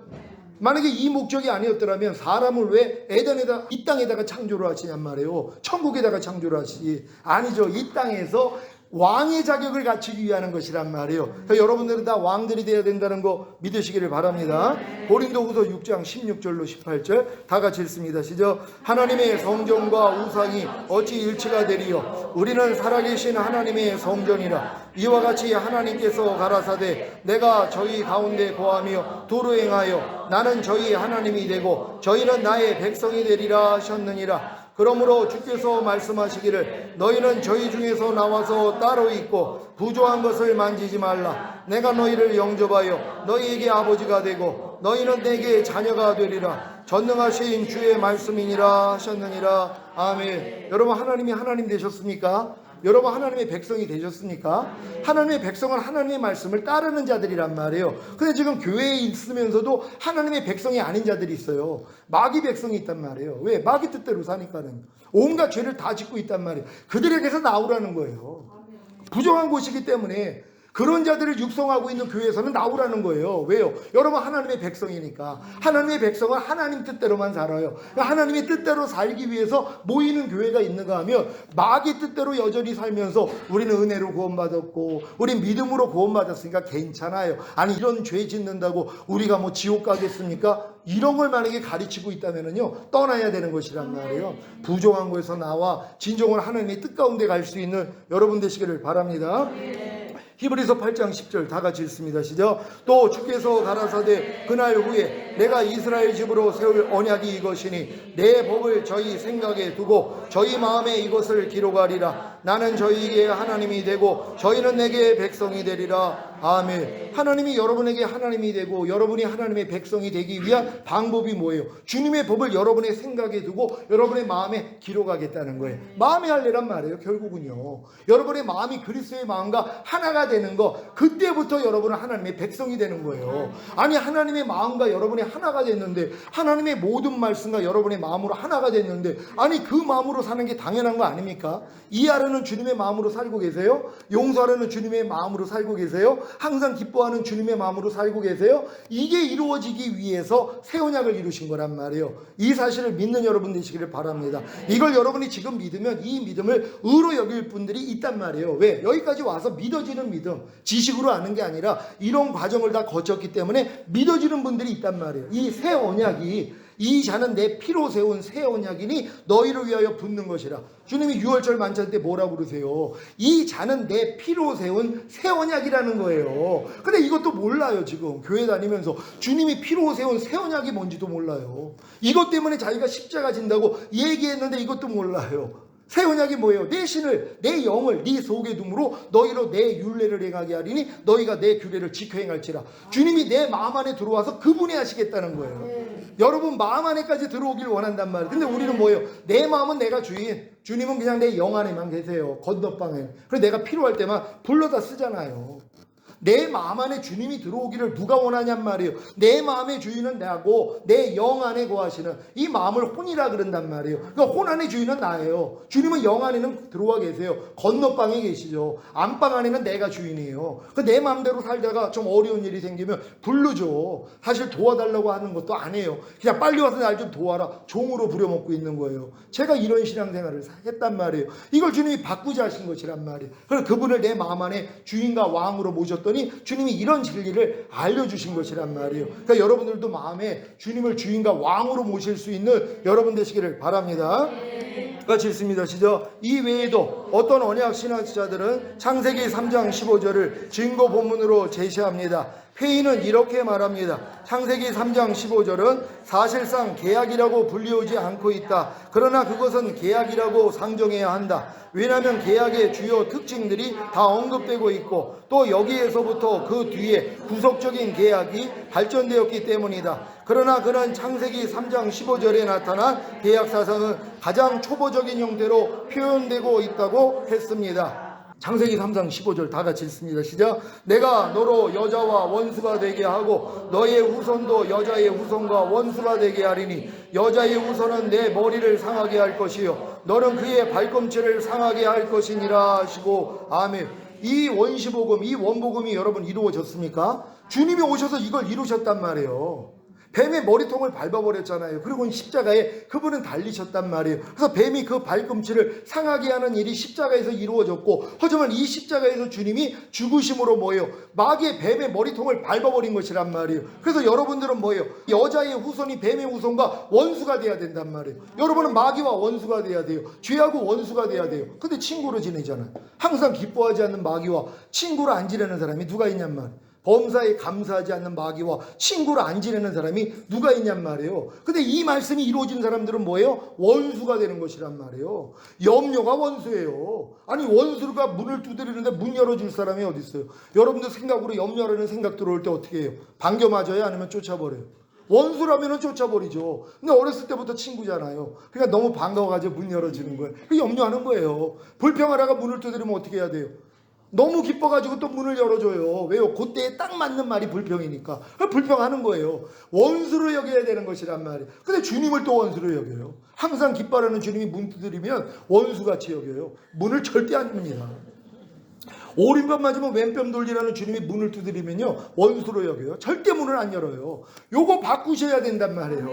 만약에 이 목적이 아니었더라면 사람을 왜 에덴에다, 이 땅에다가 창조를 하시냔 말이에요. 천국에다가 창조를 하시지. 아니죠. 이 땅에서 왕의 자격을 갖추기 위한 것이란 말이에요. 그러니까 여러분들은 다 왕들이 되어야 된다는 거 믿으시기를 바랍니다. 고린도후서 6장 16절로 18절 다 같이 읽습니다. 시작. 하나님의 성전과 우상이 어찌 일치가 되리요? 우리는 살아계신 하나님의 성전이라. 이와 같이 하나님께서 가라사대 내가 저희 가운데 거하며 도로 행하여 나는 저희 하나님이 되고 저희는 나의 백성이 되리라 하셨느니라. 그러므로 주께서 말씀하시기를 너희는 저희 중에서 나와서 따로 있고 부조한 것을 만지지 말라. 내가 너희를 영접하여 너희에게 아버지가 되고 너희는 내게 자녀가 되리라. 전능하신 주의 말씀이니라 하셨느니라. 아멘. 여러분, 하나님이 하나님 되셨습니까? 여러분, 하나님의 백성이 되셨습니까? 하나님의 백성은 하나님의 말씀을 따르는 자들이란 말이에요. 근데 지금 교회에 있으면서도 하나님의 백성이 아닌 자들이 있어요. 마귀 백성이 있단 말이에요. 왜? 마귀 뜻대로 사니까는. 온갖 죄를 다 짓고 있단 말이에요. 그들에게서 나오라는 거예요. 부정한 곳이기 때문에 그런 자들을 육성하고 있는 교회에서는 나오라는 거예요. 왜요? 여러분, 하나님의 백성이니까. 하나님의 백성은 하나님 뜻대로만 살아요. 하나님의 뜻대로 살기 위해서 모이는 교회가 있는가 하면 마귀 뜻대로 여전히 살면서 우리는 은혜로 구원받았고 우린 믿음으로 구원받았으니까 괜찮아요. 아니, 이런 죄 짓는다고 우리가 뭐 지옥 가겠습니까? 이런 걸 만약에 가르치고 있다면요, 떠나야 되는 것이란 말이에요. 부정한 곳에서 나와 진정으로 하나님의 뜻 가운데 갈 수 있는 여러분 되시기를 바랍니다. 히브리서 8장 10절 다 같이 읽습니다. 시작. 또 주께서 가라사대 그날 후에 내가 이스라엘 집으로 세울 언약이 이것이니 내 법을 저희 생각에 두고 저희 마음에 이것을 기록하리라. 나는 저희에게 하나님이 되고 저희는 내게 백성이 되리라. 아멘. 하나님이 여러분에게 하나님이 되고 여러분이 하나님의 백성이 되기 위한 방법이 뭐예요? 주님의 법을 여러분의 생각에 두고 여러분의 마음에 기록하겠다는 거예요. 마음의 할례란 말이에요. 결국은요, 여러분의 마음이 그리스도의 마음과 하나가 되는 거, 그때부터 여러분은 하나님의 백성이 되는 거예요. 아니, 하나님의 마음과 여러분이 하나가 됐는데, 하나님의 모든 말씀과 여러분의 마음으로 하나가 됐는데, 아니, 그 마음으로 사는 게 당연한 거 아닙니까? 이해하려는 주님의 마음으로 살고 계세요? 용서하려는 주님의 마음으로 살고 계세요? 항상 기뻐하는 주님의 마음으로 살고 계세요? 이게 이루어지기 위해서 새 언약을 이루신 거란 말이에요. 이 사실을 믿는 여러분 되시기를 바랍니다. 이걸 여러분이 지금 믿으면 이 믿음을 의로 여길 분들이 있단 말이에요. 왜? 여기까지 와서 믿어지는 믿음, 지식으로 아는 게 아니라 이런 과정을 다 거쳤기 때문에 믿어지는 분들이 있단 말이에요. 이 새 언약이, 이 자는 내 피로 세운 새 언약이니 너희를 위하여 붙는 것이라. 주님이 유월절 만찬 때 뭐라고 그러세요? 이 자는 내 피로 세운 새 언약이라는 거예요. 근데 이것도 몰라요. 지금 교회 다니면서 주님이 피로 세운 새 언약이 뭔지도 몰라요. 이것 때문에 자기가 십자가 진다고 얘기했는데 이것도 몰라요. 새 언약이 뭐예요? 내 신을, 내 영을 네 속에 둠으로 너희로 내 율례를 행하게 하리니 너희가 내 규례를 지켜 행할지라. 주님이 내 마음 안에 들어와서 그분이 하시겠다는 거예요. 여러분 마음 안에까지 들어오길 원한단 말이에요. 근데 우리는 뭐예요? 내 마음은 내가 주인, 주님은 그냥 내 영 안에만 계세요. 건너방에. 그래서 내가 필요할 때만 불러다 쓰잖아요. 내 마음 안에 주님이 들어오기를 누가 원하냔 말이에요. 내 마음의 주인은 나고 내 영 안에 거하시는 이 마음을 혼이라 그런단 말이에요. 그러니까 혼 안의 주인은 나예요. 주님은 영 안에는 들어와 계세요. 건너방에 계시죠. 안방 안에는 내가 주인이에요. 내 마음대로 살다가 좀 어려운 일이 생기면 부르죠. 사실 도와달라고 하는 것도 안 해요. 그냥 빨리 와서 날 좀 도와라. 종으로 부려먹고 있는 거예요. 제가 이런 신앙생활을 했단 말이에요. 이걸 주님이 바꾸자 하신 것이란 말이에요. 그래서 그분을 내 마음 안에 주인과 왕으로 모셨더니 주님이 이런 진리를 알려주신 것이란 말이에요. 그러니까 여러분들도 마음에 주님을 주인과 왕으로 모실 수 있는 여러분 되시기를 바랍니다. 같이 읽습니다. 시작. 이 외에도 어떤 언약 신학자들은 창세기 3장 15절을 증거 본문으로 제시합니다. 회의는 이렇게 말합니다. 창세기 3장 15절은 사실상 계약이라고 불리우지 않고 있다. 그러나 그것은 계약이라고 상정해야 한다. 왜냐하면 계약의 주요 특징들이 다 언급되고 있고 또 여기에서부터 그 뒤에 구속적인 계약이 발전되었기 때문이다. 그러나 그런 창세기 3장 15절에 나타난 계약 사상은 가장 초보적인 형태로 표현되고 있다고 했습니다. 창세기 3장 15절 다 같이 읽습니다. 시작. 내가 너로 여자와 원수가 되게 하고 너의 후손도 여자의 후손과 원수가 되게 하리니 여자의 후손은 내 머리를 상하게 할 것이요 너는 그의 발꿈치를 상하게 할 것이니라 하시고 아멘. 이 원시복음, 이 원복음이 여러분 이루어졌습니까? 주님이 오셔서 이걸 이루셨단 말이에요. 뱀의 머리통을 밟아버렸잖아요. 그리고 십자가에 그분은 달리셨단 말이에요. 그래서 뱀이 그 발꿈치를 상하게 하는 일이 십자가에서 이루어졌고, 하지만 이 십자가에서 주님이 죽으심으로 뭐예요? 마귀의 뱀의 머리통을 밟아버린 것이란 말이에요. 그래서 여러분들은 뭐예요? 여자의 후손이 뱀의 후손과 원수가 돼야 된단 말이에요. 여러분은 마귀와 원수가 돼야 돼요. 죄하고 원수가 돼야 돼요. 근데 친구로 지내잖아요. 항상 기뻐하지 않는 마귀와 친구로 안 지내는 사람이 누가 있냔 말이에요. 범사에 감사하지 않는 마귀와 친구로 안 지내는 사람이 누가 있냔 말이에요. 근데 이 말씀이 이루어진 사람들은 뭐예요? 원수가 되는 것이란 말이에요. 염려가 원수예요. 아니 원수가 문을 두드리는데 문 열어줄 사람이 어디 있어요? 여러분들 생각으로 염려라는 생각 들어올 때 어떻게 해요? 반겨 맞아요? 아니면 쫓아버려요? 원수라면 쫓아버리죠. 근데 어렸을 때부터 친구잖아요. 그러니까 너무 반가워가지고 문 열어주는 거예요. 염려하는 거예요. 불평하다가 문을 두드리면 어떻게 해야 돼요? 너무 기뻐가지고 또 문을 열어줘요. 왜요? 그때에 딱 맞는 말이 불평이니까. 불평하는 거예요. 원수로 여겨야 되는 것이란 말이에요. 근데 주님을 또 원수로 여겨요. 항상 기뻐하는 주님이 문 두드리면 원수같이 여겨요. 문을 절대 안 엽니다. 오른편 맞으면 왼편 돌리라는 주님이 문을 두드리면요 원수로 여겨요. 절대 문을 안 열어요. 요거 바꾸셔야 된단 말이에요.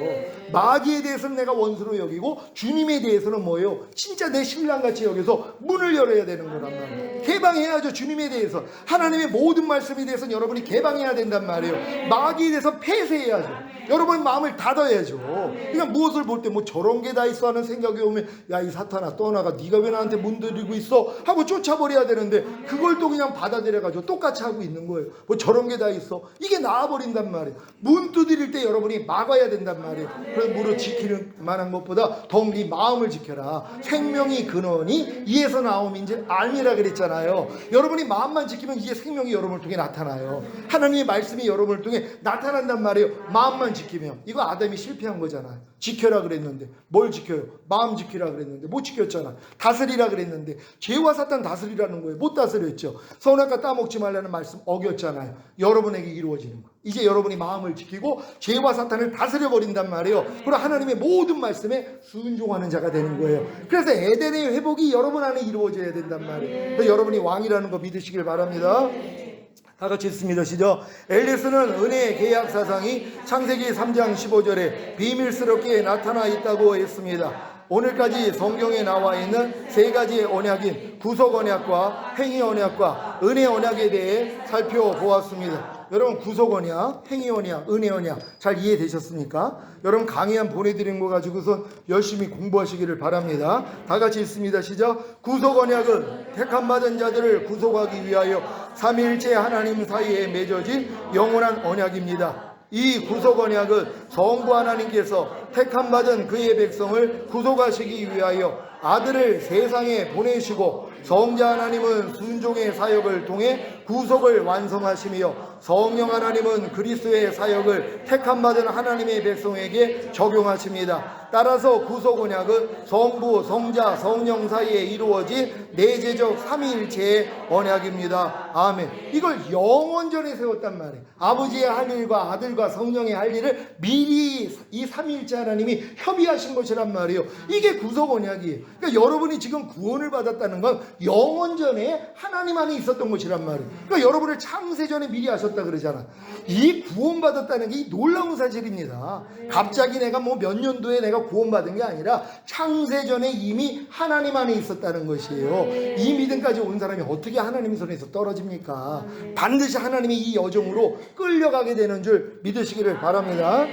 마귀에 대해서는 내가 원수로 여기고 주님에 대해서는 뭐예요? 진짜 내 신랑같이 여겨서 문을 열어야 되는 거란 말이에요. 개방해야죠. 주님에 대해서 하나님의 모든 말씀에 대해서는 여러분이 개방해야 된단 말이에요. 마귀에 대해서 폐쇄해야죠. 여러분 마음을 닫아야죠. 그러니까 무엇을 볼 때 뭐 저런 게 다 있어 하는 생각이 오면 야 이 사탄아 떠나가 네가 왜 나한테 문드리고 있어 하고 쫓아버려야 되는데 그걸 또 그냥 받아들여가지고 똑같이 하고 있는 거예요. 뭐 저런 게 다 있어. 이게 나와버린단 말이에요. 문 두드릴 때 여러분이 막아야 된단 말이에요. 그래서 문을 지키는 만한 것보다 더욱 네 마음을 지켜라. 생명이 근원이 이에서 나옴인지 알미라 그랬잖아요. 여러분이 마음만 지키면 이게 생명이 여러분을 통해 나타나요. 하나님의 말씀이 여러분을 통해 나타난단 말이에요. 마음만 지키면. 이거 아담이 실패한 거잖아요. 지켜라 그랬는데 뭘 지켜요? 마음 지키라 그랬는데 못 지켰잖아. 다스리라 그랬는데 죄와 사탄 다스리라는 거예요. 못 다스렸죠. 선악과 따먹지 말라는 말씀 어겼잖아요. 여러분에게 이루어지는 거. 이제 여러분이 마음을 지키고 죄와 사탄을 다스려 버린단 말이에요. 그리고 하나님의 모든 말씀에 순종하는 자가 되는 거예요. 그래서 에덴의 회복이 여러분 안에 이루어져야 된단 말이에요. 그래서 여러분이 왕이라는 거 믿으시길 바랍니다. 다 같이 읽습니다. 시작. 엘리스는 은혜의 계약 사상이 창세기 3장 15절에 비밀스럽게 나타나 있다고 했습니다. 오늘까지 성경에 나와 있는 세 가지의 언약인 구속 언약과 행위 언약과 은혜 언약에 대해 살펴보았습니다. 여러분 구속 언약, 행위 언약, 은혜 언약 잘 이해되셨습니까? 여러분 강의 한 보내드린 거 가지고서 열심히 공부하시기를 바랍니다. 다 같이 읽습니다. 시작. 구속 언약은 택함받은 자들을 구속하기 위하여 삼위일체 하나님 사이에 맺어진 영원한 언약입니다. 이 구속 언약은 성부 하나님께서 택함받은 그의 백성을 구속하시기 위하여 아들을 세상에 보내시고 성자 하나님은 순종의 사역을 통해 구속을 완성하시며 성령 하나님은 그리스도의 사역을 택함받은 하나님의 백성에게 적용하십니다. 따라서 구속 언약은 성부, 성자, 성령 사이에 이루어진 내재적 삼위일체의 언약입니다. 아멘. 이걸 영원전에 세웠단 말이에요. 아버지의 할 일과 아들과 성령의 할 일을 미리 이 삼위일체 하나님이 협의하신 것이란 말이에요. 이게 구속 언약이에요. 그러니까 여러분이 지금 구원을 받았다는 건 영원전에 하나님 안에 있었던 것이란 말이에요. 그러니까 여러분을 창세전에 미리 하셨다 그러잖아. 이 구원받았다는 게 이 놀라운 사실입니다. 갑자기 내가 뭐 몇 년도에 내가 구원받은 게 아니라 창세전에 이미 하나님 안에 있었다는 것이에요. 이 믿음까지 온 사람이 어떻게 하나님 손에서 떨어집니까? 반드시 하나님이 이 여정으로 끌려가게 되는 줄 믿으시기를 바랍니다.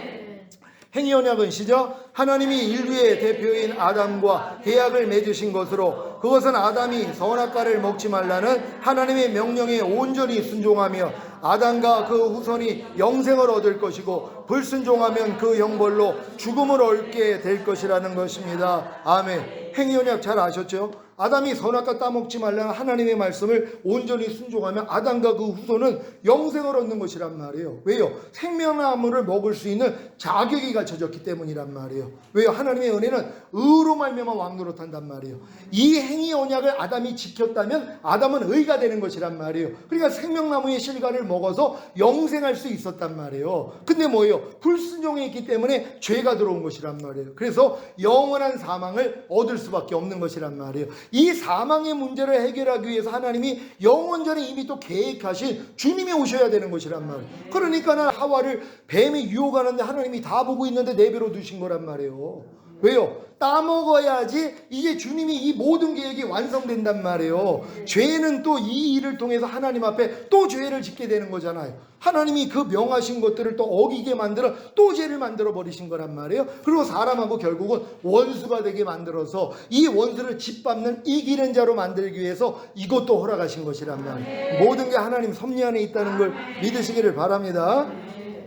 행위 언약은 시작 하나님이 인류의 대표인 아담과 계약을 맺으신 것으로 그것은 아담이 선악과를 먹지 말라는 하나님의 명령에 온전히 순종하며 아담과 그 후손이 영생을 얻을 것이고 불순종하면 그 형벌로 죽음을 얻게 될 것이라는 것입니다. 아멘. 행위 언약 잘 아셨죠? 아담이 선악과 따먹지 말라는 하나님의 말씀을 온전히 순종하면 아담과 그 후손은 영생을 얻는 것이란 말이에요. 왜요? 생명나무를 먹을 수 있는 자격이 갖춰졌기 때문이란 말이에요. 왜요? 하나님의 은혜는 의로 말미암아 왕노릇한단 말이에요. 이 행위 언약을 아담이 지켰다면 아담은 의가 되는 것이란 말이에요. 그러니까 생명나무의 실과를 먹어서 영생할 수 있었단 말이에요. 근데 뭐예요? 불순종에 있기 때문에 죄가 들어온 것이란 말이에요. 그래서 영원한 사망을 얻을 수밖에 없는 것이란 말이에요. 이 사망의 문제를 해결하기 위해서 하나님이 영원전에 이미 또 계획하신 주님이 오셔야 되는 것이란 말이에요. 그러니까 하와를 뱀이 유혹하는데 하나님이 다 보고 있는데 내버려 두신 거란 말이에요. 왜요? 따먹어야지 이제 주님이 이 모든 계획이 완성된단 말이에요. 죄는 또 이 일을 통해서 하나님 앞에 또 죄를 짓게 되는 거잖아요. 하나님이 그 명하신 것들을 또 어기게 만들어 또 죄를 만들어 버리신 거란 말이에요. 그리고 사람하고 결국은 원수가 되게 만들어서 이 원수를 짓밟는 이기는 자로 만들기 위해서 이것도 허락하신 것이란 말이에요. 모든 게 하나님 섭리 안에 있다는 걸 믿으시기를 바랍니다.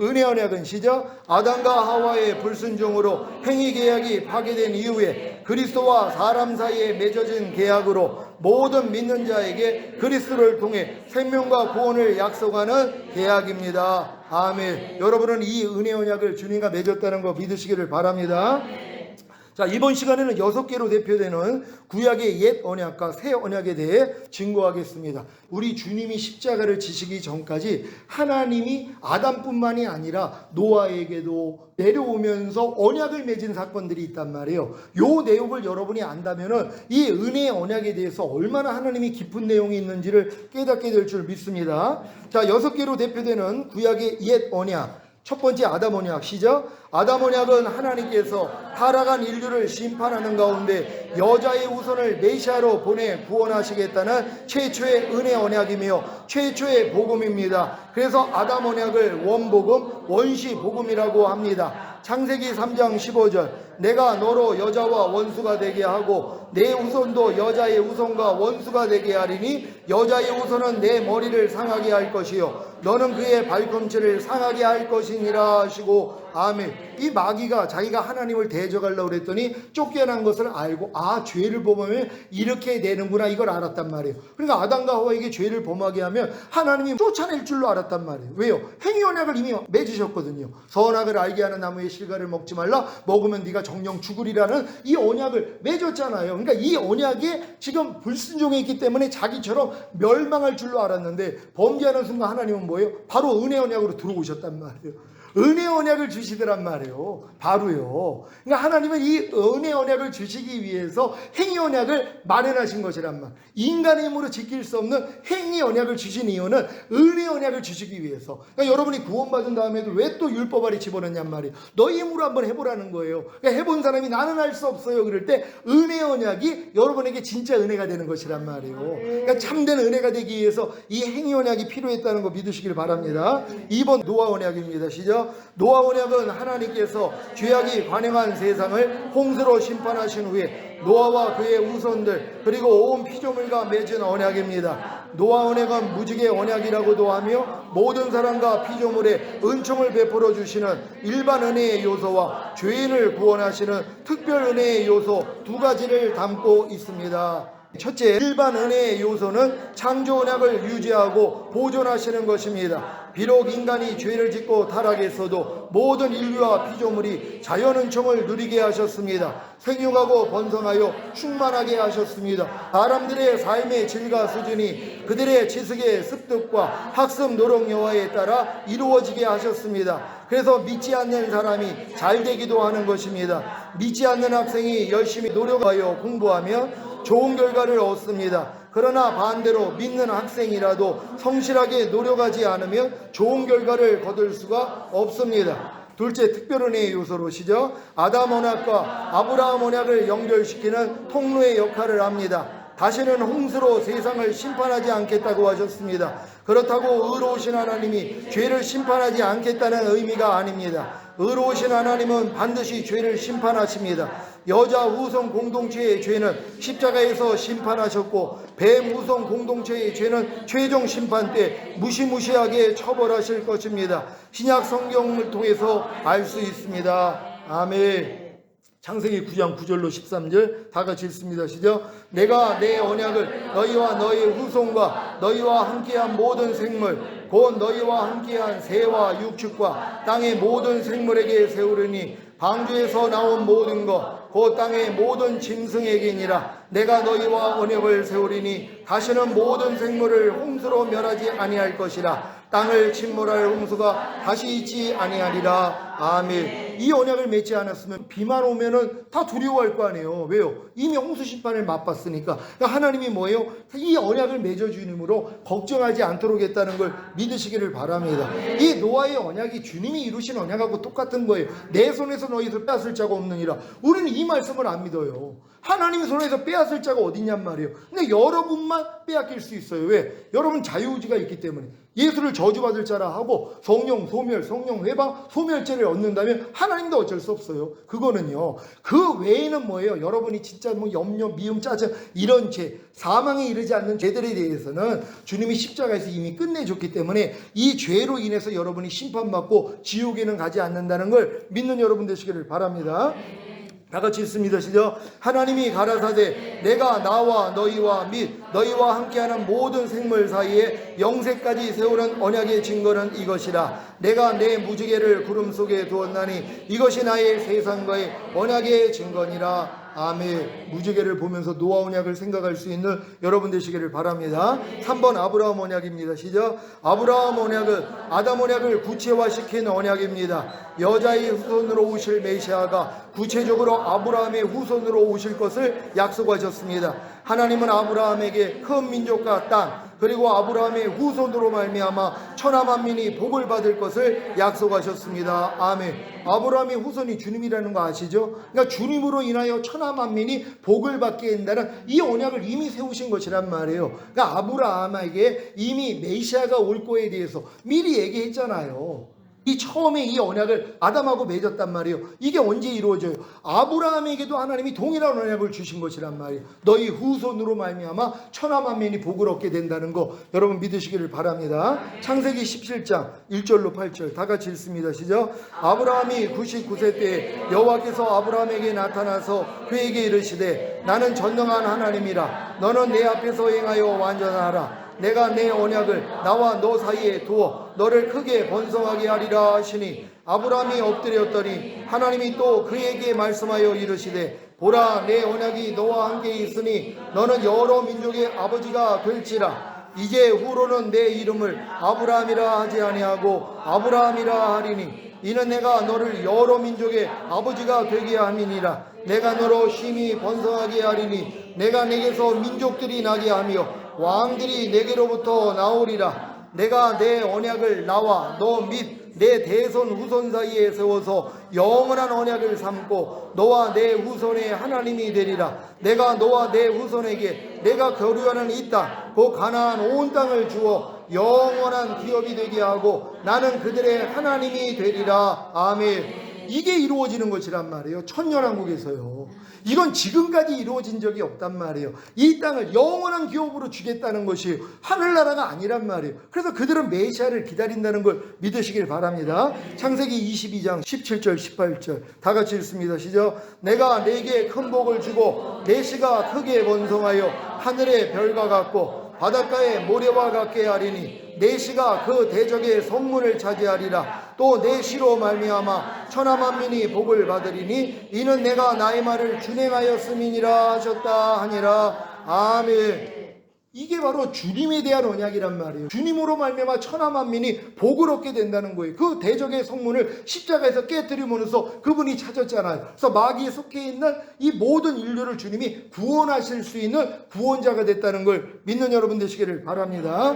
은혜 언약은 시작 아담과 하와의 불순종으로 행위 계약이 파괴된 이후에 그리스도와 사람 사이에 맺어진 계약으로 모든 믿는 자에게 그리스도를 통해 생명과 구원을 약속하는 계약입니다. 아멘. 여러분은 이 은혜 언약을 주님과 맺었다는 거 믿으시기를 바랍니다. 자, 이번 시간에는 6개로 대표되는 구약의 옛 언약과 새 언약에 대해 증거하겠습니다. 우리 주님이 십자가를 지시기 전까지 하나님이 아담뿐만이 아니라 노아에게도 내려오면서 언약을 맺은 사건들이 있단 말이에요. 요 내용을 여러분이 안다면은 이 은혜의 언약에 대해서 얼마나 하나님이 깊은 내용이 있는지를 깨닫게 될 줄 믿습니다. 자, 6개로 대표되는 구약의 옛 언약. 첫 번째 아담 언약 시작 아담 언약은 하나님께서 타락한 인류를 심판하는 가운데 여자의 후손을 메시아로 보내 구원하시겠다는 최초의 은혜 언약이며 최초의 복음입니다. 그래서 아담 언약을 원복음, 원시 복음이라고 합니다. 창세기 3장 15절 내가 너로 여자와 원수가 되게 하고 내 후손도 여자의 후손과 원수가 되게 하리니 여자의 후손은 내 머리를 상하게 할 것이요 너는 그의 발꿈치를 상하게 할 것이니라 하시고 아멘. 이 마귀가 자기가 하나님을 대적하려고 그랬더니 쫓겨난 것을 알고 죄를 범하면 이렇게 되는구나 이걸 알았단 말이에요. 그러니까 아담과 하와에게 죄를 범하게 하면 하나님이 쫓아낼 줄로 알았단 말이에요. 왜요? 행위 언약을 이미 맺으셨거든요. 선악을 알게 하는 나무의 실과를 먹지 말라 먹으면 네가 정령 죽으리라는 이 언약을 맺었잖아요. 그러니까 이 언약에 지금 불순종해 있기 때문에 자기처럼 멸망할 줄로 알았는데 범죄하는 순간 하나님은 뭐예요? 바로 은혜 언약으로 들어오셨단 말이에요. 은혜 언약을 주시더란 말이에요. 바로요. 그러니까 하나님은 이 은혜 언약을 주시기 위해서 행위 언약을 마련하신 것이란 말. 인간의 힘으로 지킬 수 없는 행위 언약을 주신 이유는 은혜 언약을 주시기 위해서. 그러니까 여러분이 구원받은 다음에도 왜 또 율법 아래 집어넣냔 말이에요. 너희 힘으로 한번 해보라는 거예요. 그러니까 해본 사람이 나는 할 수 없어요. 그럴 때 은혜 언약이 여러분에게 진짜 은혜가 되는 것이란 말이에요. 그러니까 참된 은혜가 되기 위해서 이 행위 언약이 필요했다는 거 믿으시길 바랍니다. 2번 노아 언약입니다. 시작. 노아 언약은 하나님께서 죄악이 관영한 세상을 홍수로 심판하신 후에 노아와 그의 후손들 그리고 온 피조물과 맺은 언약입니다. 노아 언약은 무지개 언약이라고도 하며 모든 사람과 피조물에 은총을 베풀어 주시는 일반 은혜의 요소와 죄인을 구원하시는 특별 은혜의 요소 두 가지를 담고 있습니다. 첫째, 일반 은혜의 요소는 창조 언약을 유지하고 보존하시는 것입니다. 비록 인간이 죄를 짓고 타락했어도 모든 인류와 피조물이 자연은총을 누리게 하셨습니다. 생육하고 번성하여 충만하게 하셨습니다. 사람들의 삶의 질과 수준이 그들의 지식의 습득과 학습 노력 여하에 따라 이루어지게 하셨습니다. 그래서 믿지 않는 사람이 잘 되기도 하는 것입니다. 믿지 않는 학생이 열심히 노력하여 공부하면 좋은 결과를 얻습니다. 그러나 반대로 믿는 학생이라도 성실하게 노력하지 않으면 좋은 결과를 거둘 수가 없습니다. 둘째, 특별은혜의 요소로시죠. 아담 언약과 아브라함 언약을 연결시키는 통로의 역할을 합니다. 다시는 홍수로 세상을 심판하지 않겠다고 하셨습니다. 그렇다고 의로우신 하나님이 죄를 심판하지 않겠다는 의미가 아닙니다. 의로우신 하나님은 반드시 죄를 심판하십니다. 여자 후손 공동체의 죄는 십자가에서 심판하셨고 뱀 후손 공동체의 죄는 최종 심판 때 무시무시하게 처벌하실 것입니다. 신약 성경을 통해서 알 수 있습니다. 아멘. 창세기 9장 9절로 13절 다 같이 읽습니다. 시작. 내가 내 언약을 너희와 너희 후손과 너희와 함께한 모든 생물 곧 너희와 함께한 새와 육축과 땅의 모든 생물에게 세우리니 방주에서 나온 모든 것 곧 땅의 모든 짐승에게니라. 내가 너희와 언약을 세우리니 다시는 모든 생물을 홍수로 멸하지 아니할 것이라. 땅을 침몰할 홍수가 다시 있지 아니하리라. 아멘. 이 언약을 맺지 않았으면 비만 오면은 다 두려워할 거 아니에요. 왜요? 이미 홍수 심판을 맛봤으니까. 그러니까 하나님이 뭐예요? 이 언약을 맺어주님으로 걱정하지 않도록 했다는 걸 믿으시기를 바랍니다. 이 노아의 언약이 주님이 이루신 언약하고 똑같은 거예요. 내 손에서 너희들 빼앗을 자가 없느니라. 우리는 이 말씀을 안 믿어요. 하나님 손에서 빼앗을 자가 어딨냔 말이에요. 근데 여러분만 빼앗길 수 있어요. 왜? 여러분 자유의지가 있기 때문에. 예수를 저주받을 자라 하고 성령 소멸, 성령 회방, 소멸죄를 얻는다면 하나님도 어쩔 수 없어요. 그거는요. 그 외에는 뭐예요? 여러분이 진짜 뭐 염려, 미움, 짜증 이런 죄, 사망에 이르지 않는 죄들에 대해서는 주님이 십자가에서 이미 끝내줬기 때문에 이 죄로 인해서 여러분이 심판받고 지옥에는 가지 않는다는 걸 믿는 여러분 되시기를 바랍니다. 다 같이 읽습니다. 시작. 하나님이 가라사대 내가 나와 너희와 및 너희와 함께하는 모든 생물 사이에 영세까지 세우는 언약의 증거는 이것이라. 내가 내 무지개를 구름 속에 두었나니 이것이 나의 세상과의 언약의 증거니라. 아멘. 무지개를 보면서 노아 언약을 생각할 수 있는 여러분 되시기를 바랍니다. 3번 아브라함 언약입니다. 시작. 아브라함 언약은 아담 언약을 구체화시킨 언약입니다. 여자의 후손으로 오실 메시아가 구체적으로 아브라함의 후손으로 오실 것을 약속하셨습니다. 하나님은 아브라함에게 큰 민족과 땅 그리고 아브라함의 후손으로 말미암아 천하 만민이 복을 받을 것을 약속하셨습니다. 아멘. 아브라함의 후손이 주님이라는 거 아시죠? 그러니까 주님으로 인하여 천하 만민이 복을 받게 된다는 이 언약을 이미 세우신 것이란 말이에요. 그러니까 아브라함에게 이미 메시아가 올 거에 대해서 미리 얘기했잖아요. 이 처음에 이 언약을 아담하고 맺었단 말이에요. 이게 언제 이루어져요? 아브라함에게도 하나님이 동일한 언약을 주신 것이란 말이에요. 너희 후손으로 말미암아 천하 만민이 복을 얻게 된다는 거 여러분 믿으시기를 바랍니다. 창세기 17장 1절로 8절 다 같이 읽습니다. 시작. 아브라함이 99세 때 여호와께서 아브라함에게 나타나서 그에게 이르시되 나는 전능한 하나님이라. 너는 내 앞에서 행하여 완전하라. 내가 내 언약을 나와 너 사이에 두어 너를 크게 번성하게 하리라 하시니 아브라함이 엎드렸더니 하나님이 또 그에게 말씀하여 이르시되 보라 내 언약이 너와 함께 있으니 너는 여러 민족의 아버지가 될지라. 이제 후로는 내 이름을 아브라함이라 하지 아니하고 아브라함이라 하리니 이는 내가 너를 여러 민족의 아버지가 되게 함이니라. 내가 너로 심히 번성하게 하리니 내가 내게서 민족들이 나게 하며 왕들이 내게로부터 나오리라. 내가 내 언약을 나와 너 및 내 대손 후손 사이에 세워서 영원한 언약을 삼고 너와 내 후손의 하나님이 되리라. 내가 너와 내 후손에게 내가 거류하는 이 땅 곧 가나안 온 땅을 주어 영원한 기업이 되게 하고 나는 그들의 하나님이 되리라. 아멘. 이게 이루어지는 것이란 말이에요. 천년왕국에서요. 이건 지금까지 이루어진 적이 없단 말이에요. 이 땅을 영원한 기업으로 주겠다는 것이 하늘나라가 아니란 말이에요. 그래서 그들은 메시아를 기다린다는 걸 믿으시길 바랍니다. 창세기 22장 17절 18절 다 같이 읽습니다. 시작. 내가 네게 큰 복을 주고 내 씨가 크게 번성하여 하늘의 별과 같고 바닷가의 모래와 같게 하리니 내 씨가 그 대적의 성문을 차지하리라. 또 내 씨로 말미암아 천하 만민이 복을 받으리니 이는 내가 나의 말을 준행하였음이니라 하셨다 하니라. 아멘. 이게 바로 주님에 대한 언약이란 말이에요. 주님으로 말미암아 천하 만민이 복을 얻게 된다는 거예요. 그 대적의 성문을 십자가에서 깨뜨리면서 그분이 찾았잖아요. 그래서 마귀에 속해 있는 이 모든 인류를 주님이 구원하실 수 있는 구원자가 됐다는 걸 믿는 여러분 되시기를 바랍니다.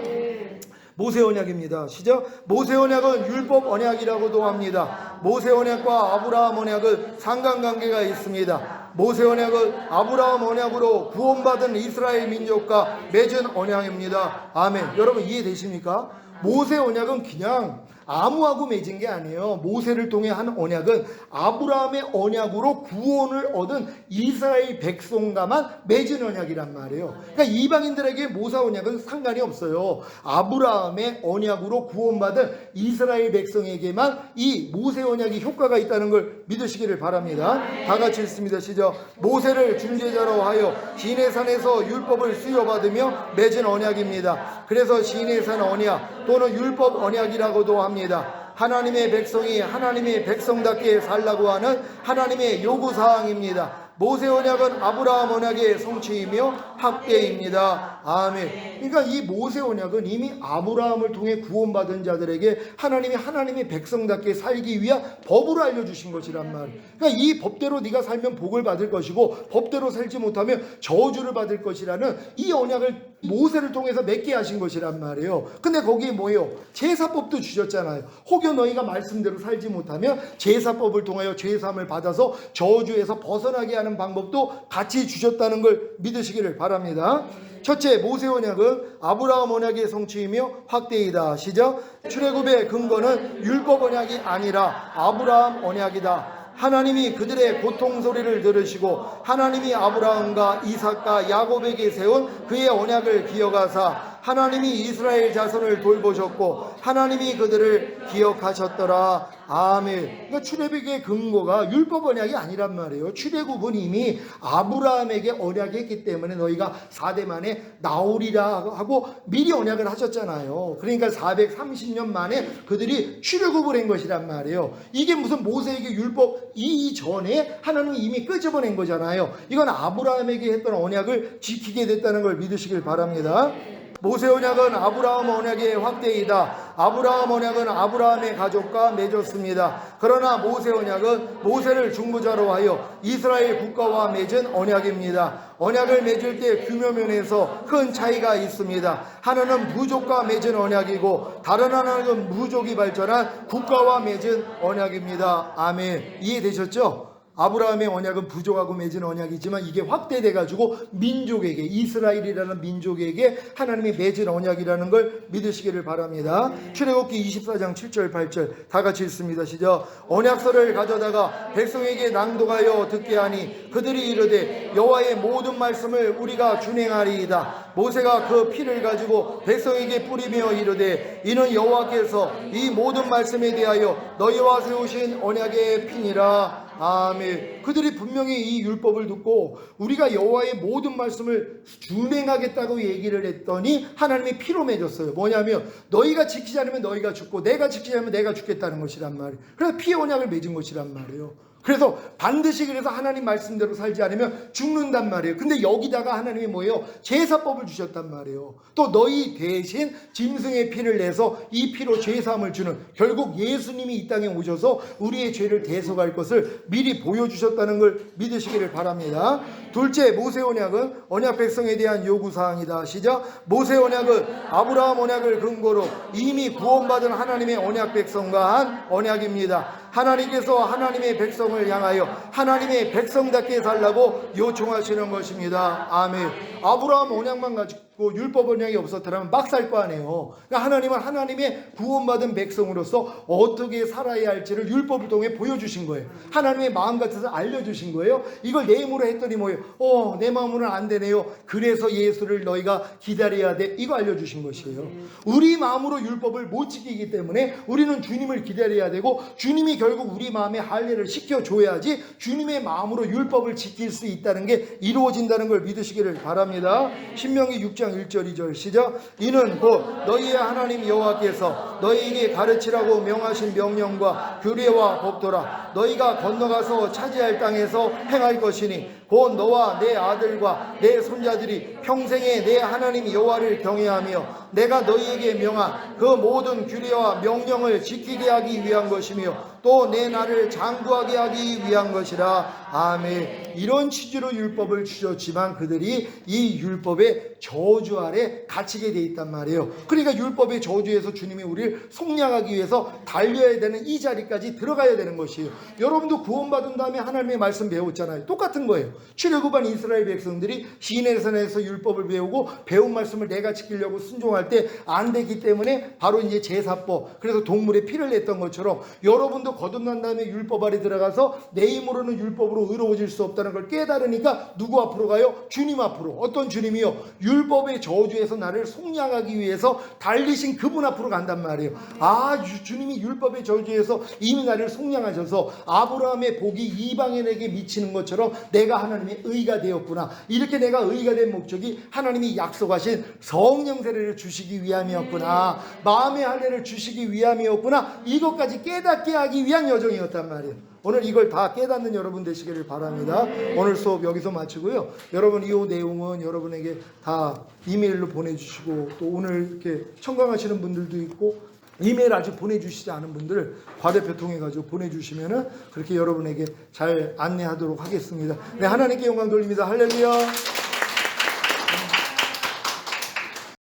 모세 언약입니다. 시작. 모세 언약은 율법 언약이라고도 합니다. 모세 언약과 아브라함 언약은 상관관계가 있습니다. 모세 언약은 아브라함 언약으로 구원받은 이스라엘 민족과 맺은 언약입니다. 아멘. 여러분 이해되십니까? 모세 언약은 그냥 아무하고 맺은 게 아니에요. 모세를 통해 한 언약은 아브라함의 언약으로 구원을 얻은 이스라엘 백성과만 맺은 언약이란 말이에요. 그러니까 이방인들에게 모세 언약은 상관이 없어요. 아브라함의 언약으로 구원받은 이스라엘 백성에게만 이 모세 언약이 효과가 있다는 걸 믿으시기를 바랍니다. 다 같이 읽습니다. 시작. 모세를 중재자로 하여 시내산에서 율법을 수여받으며 맺은 언약입니다. 그래서 시내산 언약 또는 율법 언약이라고도 합니다. 하나님의 백성이 하나님의 백성답게 살라고 하는 하나님의 요구사항입니다. 모세 언약은 아브라함 언약의 성취이며 확대입니다. 아멘. 그러니까 이 모세 언약은 이미 아브라함을 통해 구원받은 자들에게 하나님의 백성답게 살기 위한 법으로 알려주신 것이란 말이에요. 그러니까 이 법대로 네가 살면 복을 받을 것이고 법대로 살지 못하면 저주를 받을 것이라는 이 언약을 모세를 통해서 맺게 하신 것이란 말이에요. 근데 거기에 뭐예요? 제사법도 주셨잖아요. 혹여 너희가 말씀대로 살지 못하면 제사법을 통하여 죄사함을 받아서 저주에서 벗어나게 하는 방법도 같이 주셨다는 걸 믿으시기를 바랍니다. 첫째, 모세 언약은 아브라함 언약의 성취이며 확대이다. 시작. 출애굽의 근거는 율법 언약이 아니라 아브라함 언약이다. 하나님이 그들의 고통 소리를 들으시고 하나님이 아브라함과 이삭과 야곱에게 세운 그의 언약을 기억하사 하나님이 이스라엘 자손을 돌보셨고 하나님이 그들을 기억하셨더라. 아멘. 그러니까 출애굽의 근거가 율법 언약이 아니란 말이에요. 출애굽은 이미 아브라함에게 언약했기 때문에 너희가 4대 만에 나오리라 하고 미리 언약을 하셨잖아요. 그러니까 430년 만에 그들이 출애굽을 한 것이란 말이에요. 이게 무슨 모세에게 율법 이전에 하나님이 이미 끄집어낸 거잖아요. 이건 아브라함에게 했던 언약을 지키게 됐다는 걸 믿으시길 바랍니다. 모세 언약은 아브라함 언약의 확대이다. 아브라함 언약은 아브라함의 가족과 맺었습니다. 그러나 모세 언약은 모세를 중보자로 하여 이스라엘 국가와 맺은 언약입니다. 언약을 맺을 때 규모면에서 큰 차이가 있습니다. 하나는 부족과 맺은 언약이고 다른 하나는 부족이 발전한 국가와 맺은 언약입니다. 아멘. 이해되셨죠? 아브라함의 언약은 부족하고 맺은 언약이지만 이게 확대돼 가지고 민족에게, 이스라엘이라는 민족에게 하나님이 맺은 언약이라는 걸 믿으시기를 바랍니다. 출애굽기 24장 7절 8절 다 같이 읽습니다. 시작. 언약서를 가져다가 백성에게 낭독하여 듣게 하니 그들이 이르되 여호와의 모든 말씀을 우리가 준행하리이다. 모세가 그 피를 가지고 백성에게 뿌리며 이르되 이는 여호와께서 이 모든 말씀에 대하여 너희와 세우신 언약의 피니라. 아멘. 그들이 분명히 이 율법을 듣고 우리가 여호와의 모든 말씀을 준행하겠다고 얘기를 했더니 하나님이 피로 맺었어요. 뭐냐면 너희가 지키지 않으면 너희가 죽고 내가 지키지 않으면 내가 죽겠다는 것이란 말이에요. 그래서 피의 언약을 맺은 것이란 말이에요. 그래서 반드시 그래서 하나님 말씀대로 살지 않으면 죽는단 말이에요. 근데 여기다가 하나님이 뭐예요? 제사법을 주셨단 말이에요. 또 너희 대신 짐승의 피를 내서 이 피로 죄사함을 주는, 결국 예수님이 이 땅에 오셔서 우리의 죄를 대속할 것을 미리 보여주셨다는 걸 믿으시기를 바랍니다. 둘째, 모세 언약은 언약 백성에 대한 요구사항이다. 시작. 모세 언약은 아브라함 언약을 근거로 이미 구원받은 하나님의 언약 백성과 한 언약입니다. 하나님께서 하나님의 백성을 향하여 하나님의 백성답게 살라고 요청하시는 것입니다. 아멘. 아브라함 언약만 가지고 율법 언약이 없었더라면 막 살 거 아니에요. 그러니까 하나님은 하나님의 구원받은 백성으로서 어떻게 살아야 할지를 율법을 통해 보여주신 거예요. 하나님의 마음 같아서 알려주신 거예요. 이걸 내 힘으로 했더니 뭐예요? 내 마음으로는 안 되네요. 그래서 예수를 너희가 기다려야 돼. 이거 알려주신 것이에요. 우리 마음으로 율법을 못 지키기 때문에 우리는 주님을 기다려야 되고, 주님이 결국 우리 마음에 할례를 시켜줘야지 주님의 마음으로 율법을 지킬 수 있다는 게 이루어진다는 걸 믿으시기를 바랍니다. 신명기 6장 1절 2절 시작. 이는 곧 너희의 하나님 여호와께서 너희에게 가르치라고 명하신 명령과 규례와 법도라. 너희가 건너가서 차지할 땅에서 행할 것이니 곧 너와 내 아들과 내 손자들이 평생에 내 하나님 여호와를 경외하며 내가 너희에게 명한 그 모든 규례와 명령을 지키게 하기 위한 것이며 또 내 나를 장구하게 하기 위한 것이라. 아멘. 이런 취지로 율법을 주셨지만 그들이 이 율법의 저주 아래 갇히게 돼 있단 말이에요. 그러니까 율법의 저주에서 주님이 우리를 속량하기 위해서 달려야 되는 이 자리까지 들어가야 되는 것이에요. 여러분도 구원받은 다음에 하나님의 말씀 배웠잖아요. 똑같은 거예요. 출애굽한 이스라엘 백성들이 시내산에서 율법을 배우고 배운 말씀을 내가 지키려고 순종할 때 안 되기 때문에 바로 이제 제사법, 그래서 동물의 피를 냈던 것처럼 여러분도 거듭난 다음에 율법 아래 들어가서 내 힘으로는 율법으로 의로워질 수 없다는 걸 깨달으니까 누구 앞으로 가요? 주님 앞으로. 어떤 주님이요? 율법의 저주에서 나를 속량하기 위해서 달리신 그분 앞으로 간단 말이에요. 주님이 율법의 저주에서 이미 나를 속량하셔서 아브라함의 복이 이방인에게 미치는 것처럼 내가 하나님의 의가 되었구나. 이렇게 내가 의가 된 목적이 하나님이 약속하신 성령 세례를 주시기 위함이었구나. 마음의 할례를 주시기 위함이었구나. 이것까지 깨닫게 하기 위한 여정이었단 말이에요. 오늘 이걸 다 깨닫는 여러분 되시기를 바랍니다. 오늘 수업 여기서 마치고요. 여러분 이 내용은 여러분에게 다 이메일로 보내주시고, 또 오늘 이렇게 청강하시는 분들도 있고 이메일 아직 보내주시지 않은 분들 과대표 통해 가지고 보내주시면은 그렇게 여러분에게 잘 안내하도록 하겠습니다. 네, 하나님께 영광 돌립니다. 할렐루야.